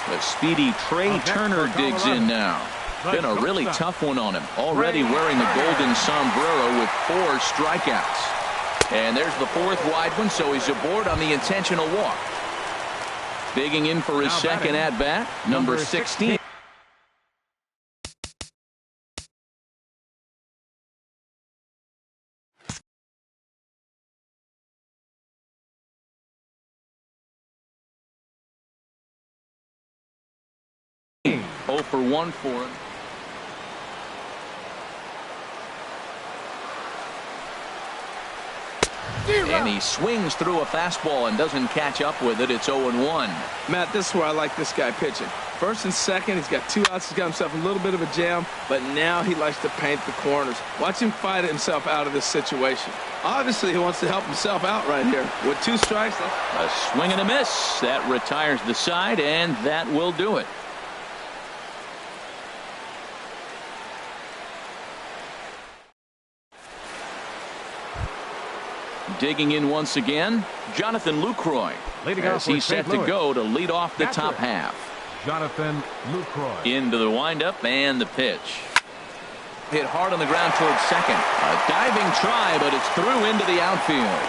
The speedy Trey Turner digs in now. Been a really tough one on him. Already wearing the golden sombrero with 4 strikeouts. And there's the 4th wide one, so he's aboard on the intentional walk. Digging in for his second at-bat, number 16. Oh for 1 for him. And he swings through a fastball and doesn't catch up with it. It's 0-1. Matt, this is where I like this guy pitching. First and second, he's got 2 outs. He's got himself a little bit of a jam, but now he likes to paint the corners. Watch him fight himself out of this situation. Obviously, he wants to help himself out right here. With 2 strikes. A swing and a miss. That retires the side, and that will do it. Digging in once again, Jonathan Lucroy, as he's set to go to lead off the top half. Jonathan Lucroy. Into the windup and the pitch. Hit hard on the ground towards second. A diving try, but it's through into the outfield.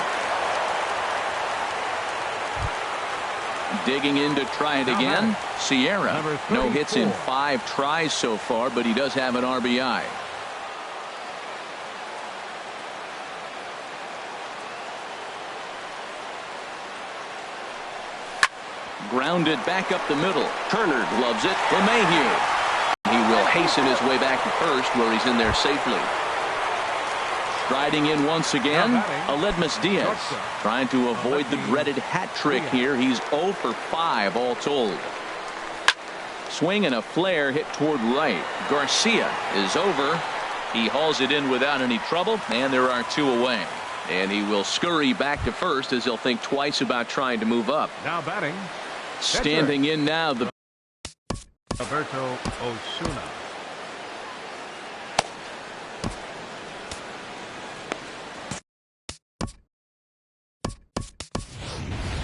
Digging in to try it again. Sierra, no hits in 5 tries so far, but he does have an RBI. Grounded back up the middle. Turner gloves it. LeMahieu. He will hasten his way back to first, where he's in there safely. Striding in once again, Aledmus Diaz. Trying to avoid the dreaded hat trick here. He's 0 for 5 all told. Swing and a flare hit toward right. Garcia is over. He hauls it in without any trouble, and there are 2 away. And he will scurry back to first as he'll think twice about trying to move up. Now batting. Standing in now, the Alberto Osuna.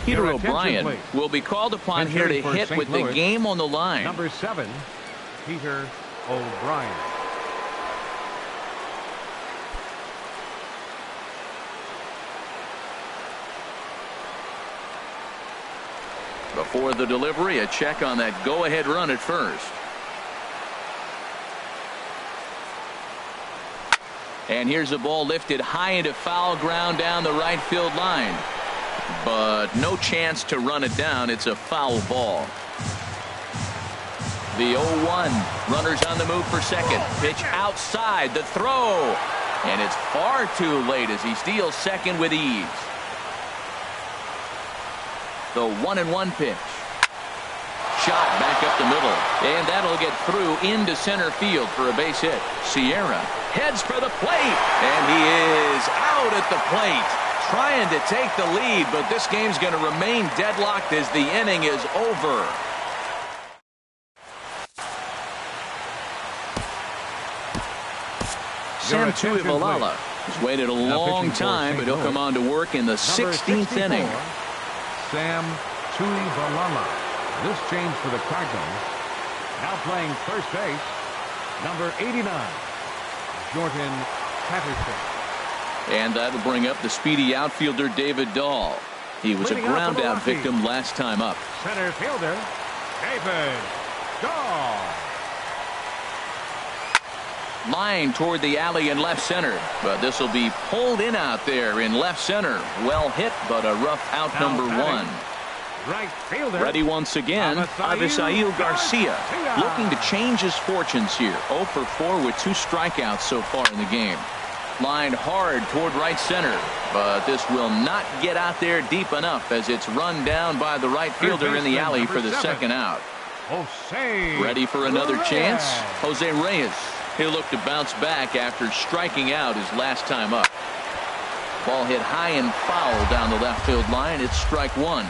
Peter O'Brien will be called upon here to hit with the game on the line. Number 7, Peter O'Brien. Before the delivery, a check on that go-ahead run at first. And here's a ball lifted high into foul ground down the right field line. But no chance to run it down. It's a foul ball. The 0-1. Runners on the move for second. Pitch outside. The throw. And it's far too late as he steals second with ease. The 1-1 pitch. Shot back up the middle. And that'll get through into center field for a base hit. Sierra heads for the plate. And he is out at the plate. Trying to take the lead, but this game's going to remain deadlocked as the inning is over. Sam Tuivailala has waited a long time, but he'll come on to work in the 16th inning. Sam Tuivailala. This change for the Cardinals. Now playing first base, number 89, Jordan Patterson. And that'll bring up the speedy outfielder David Dahl. He was a ground out victim last time up. Center fielder David Dahl. Line toward the alley in left center, but this will be pulled in out there in left center. Well hit, but a rough out. Now Number batting, 1. right fielder. Ready once again, Avisail Garcia, looking to change his fortunes here. 0 for 4 with 2 strikeouts so far in the game. Lined hard toward right center, but this will not get out there deep enough as it's run down by the right fielder in the alley for the 2nd out. Jose Ready for another Reyes. chance? Jose Reyes. He'll look to bounce back after striking out his last time up. Ball hit high and foul down the left field line. It's strike 1.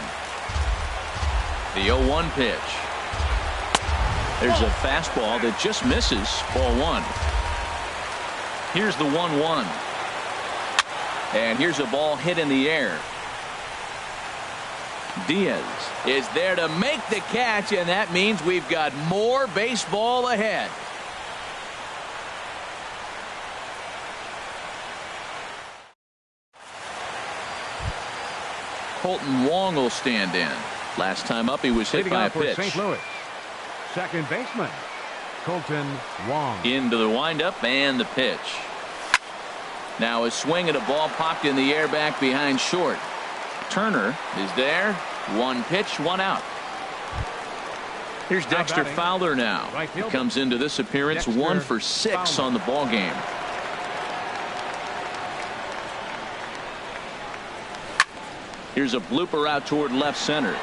The 0-1 pitch. There's a fastball that just misses. Ball 1. Here's the 1-1. And here's a ball hit in the air. Diaz is there to make the catch, and that means we've got more baseball ahead. Colton Wong will stand in. Last time up he was hit by a pitch. St. Louis. Second baseman Colton Wong. Into the windup and the pitch. Now a swing at a ball popped in the air back behind short. Turner is there. 1 pitch, 1 out. Here's Dexter Fowler now. He comes into this appearance 1 for 6 on the ball game. Here's a blooper out toward left center.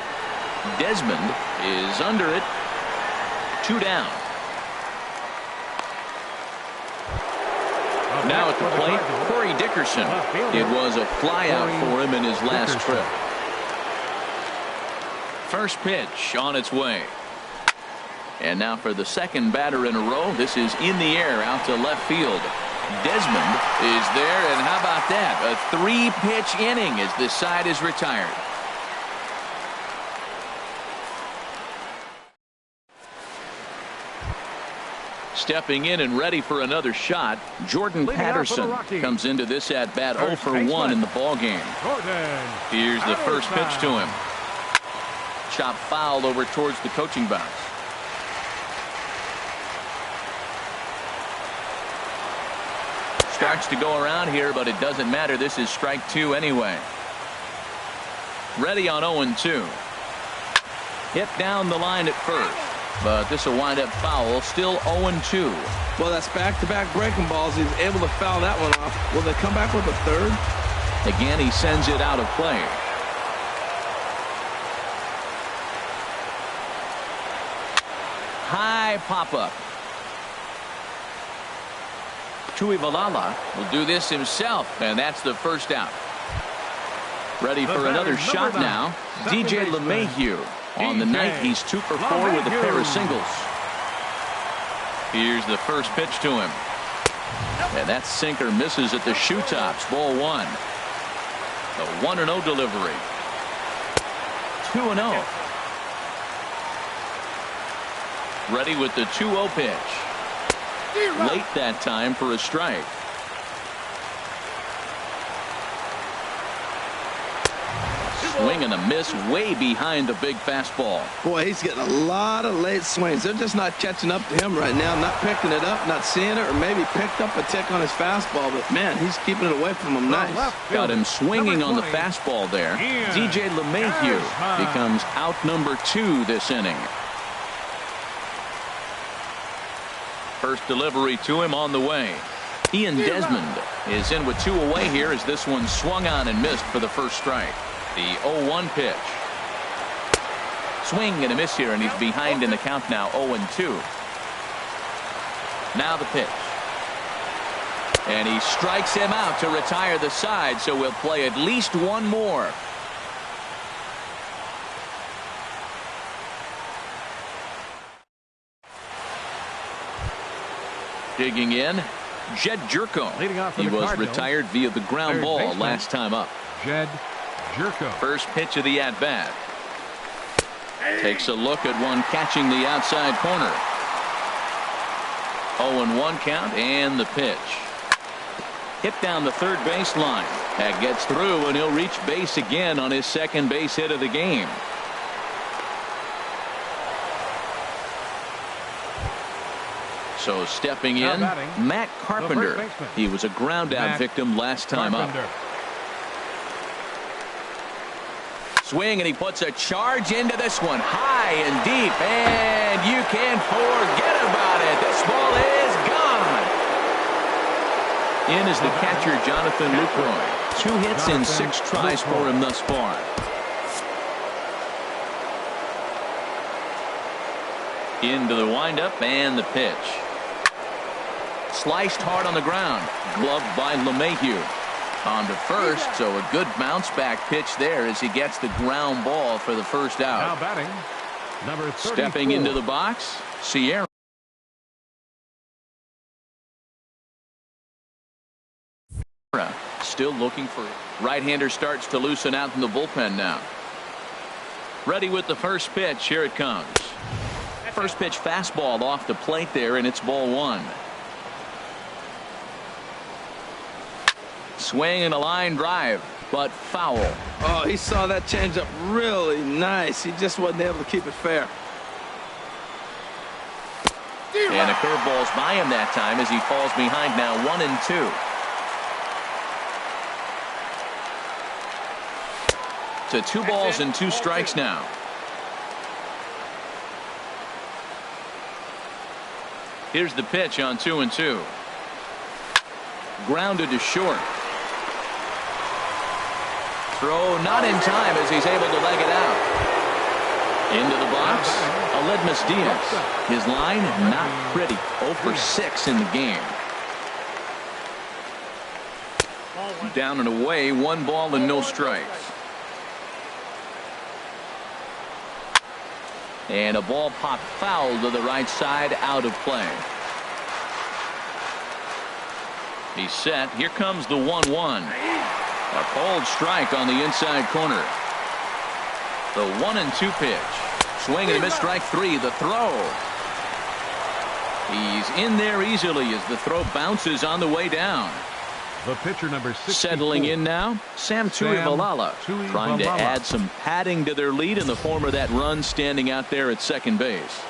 Desmond is under it. 2 down. Now at the plate, Corey Dickerson. It was a flyout for him in his last trip. First pitch on its way. And now for the 2nd batter in a row. This is in the air out to left field. Desmond is there, and how about that? A 3-pitch inning as this side is retired. Stepping in and ready for another shot, Jordan Patterson comes into this at bat 0 for 1 in the ball game. Here's the first pitch to him. Chop foul over towards the coaching box. Starts to go around here, but it doesn't matter. This is strike 2 anyway. Ready on 0-2. Hit down the line at first, but this will wind up foul. Still 0-2. Well, that's back-to-back breaking balls. He's able to foul that one off. Will they come back with a 3rd? Again, he sends it out of play. High pop-up. Tuivalala will do this himself, and that's the first out. Ready for another shot now. DJ LeMahieu. On the night, he's 2 for 4 with a pair of singles. Here's the first pitch to him. And that sinker misses at the shoe tops. Ball 1. The 1-0 delivery. 2-0. Ready with the 2-0 pitch. Late that time for a strike. Swing and a miss way behind the big fastball. Boy, he's getting a lot of late swings. They're just not catching up to him right now. Not picking it up, not seeing it, or maybe picked up a tick on his fastball. But, man, he's keeping it away from him nice. Got him swinging on the fastball there. DJ LeMahieu becomes out number 2 this inning. First delivery to him on the way. Ian Desmond is in with 2 away here as this one swung on and missed for the first strike. The 0-1 pitch. Swing and a miss here, and he's behind in the count now, 0-2. Now the pitch. And he strikes him out to retire the side, so we'll play at least one more. Digging in, Jed Jerko. He was retired via the ground ball last time up. Jed Jerko. First pitch of the at-bat. Takes a look at one catching the outside corner. 0-1 count and the pitch. Hit down the third base line. That gets through, and he'll reach base again on his second base hit of the game. So stepping in, Matt Carpenter. He was a ground out victim last time up. Swing, and he puts a charge into this one, high and deep, and you can forget about it. This ball is gone. In is the catcher, Jonathan Lucroy. 2 hits in 6 tries for him thus far. Into the windup and the pitch. Sliced hard on the ground. Gloved by LeMahieu. On to first, so a good bounce back pitch there as he gets the ground ball for the first out. Now batting, number 34. Stepping into the box, Sierra. Still looking for right-hander starts to loosen out in the bullpen now. Ready with the first pitch. Here it comes. First pitch fastball off the plate there, and it's ball 1. Swing and a line drive, but foul. Oh, he saw that changeup really nice. He just wasn't able to keep it fair. And a curveball's by him that time as he falls behind now 1-2. To 2 balls and 2 strikes now. Here's the pitch on 2-2. Grounded to short. Throw not in time as he's able to leg it out. Into the box, Aledmys Diaz. His line not pretty. 0 for 6 in the game. Down and away, 1 ball and no strikes. And a ball popped foul to the right side, out of play. He's set. Here comes the 1-1. A cold strike on the inside corner. The 1-2 pitch. Swing and a miss, strike 3. The throw. He's in there easily as the throw bounces on the way down. The pitcher, number 64. Settling in now, Sam Tuivailala, trying to add some padding to their lead in the form of that run standing out there at second base.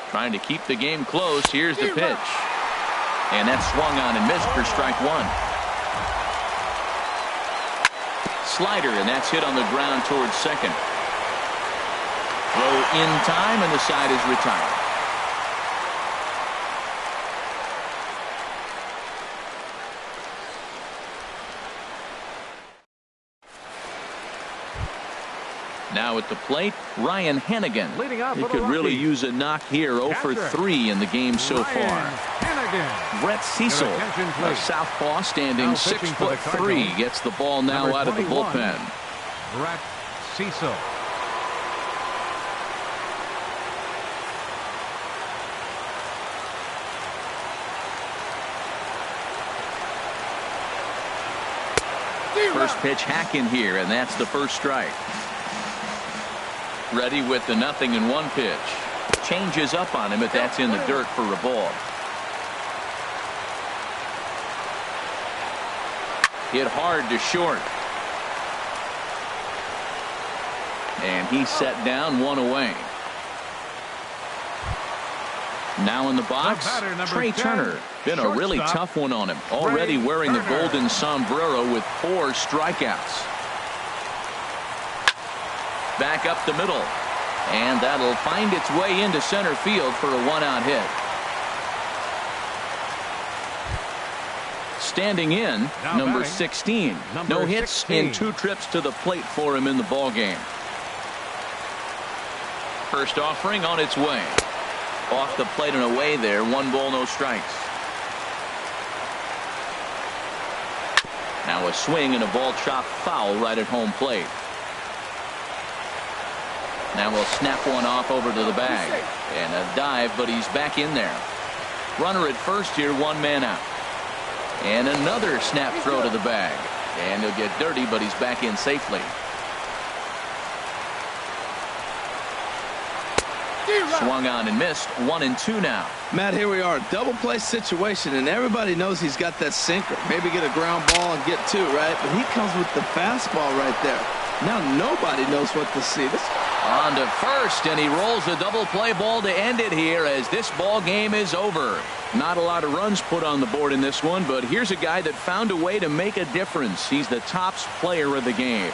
Trying to keep the game close. Here's the pitch. And that's swung on and missed for strike 1. Slider, and that's hit on the ground towards second. Throw in time, and the side is retired. Now at the plate, Ryan Hanigan. He could really use a knock here. 0 for 3 in the game so far. Brett Cecil, a southpaw standing 6'3", gets the ball now out of the bullpen. Brett Cecil. First pitch hack in here, and that's the first strike. Ready with the 0-1 pitch. Changes up on him, but that's in the dirt for a ball. Hit hard to short. And he's set down, 1 away. Now in the box, Trey Turner. Been a really tough one on him. Already wearing the golden sombrero with 4 strikeouts. Back up the middle. And that'll find its way into center field for a 1-out hit. Standing in, number 16. No hits in 2 trips to the plate for him in the ballgame. First offering on its way. Off the plate and away there. 1 ball, no strikes. Now a swing and a ball chopped foul right at home plate. Now we'll snap one off over to the bag. And a dive, but he's back in there. Runner at first here, 1 man out. And another snap throw to the bag. And he'll get dirty, but he's back in safely. Swung on and missed. 1-2 now. Matt, here we are. Double play situation, and everybody knows he's got that sinker. Maybe get a ground ball and get 2, right? But he comes with the fastball right there. Now nobody knows what to see. This On to first, and he rolls the double play ball to end it here as this ball game is over. Not a lot of runs put on the board in this one, but here's a guy that found a way to make a difference. He's the tops player of the game.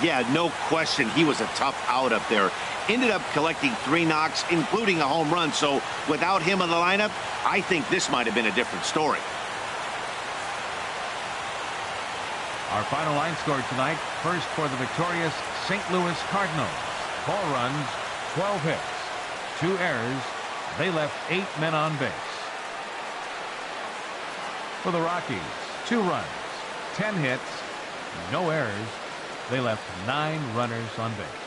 Yeah, no question. He was a tough out up there. Ended up collecting 3 knocks, including a home run. So without him in the lineup, I think this might have been a different story. Our final line score tonight. First for the victorious St. Louis Cardinals. 4 runs, 12 hits, 2 errors. They left 8 men on base. For the Rockies, 2 runs, 10 hits, no errors. They left 9 runners on base.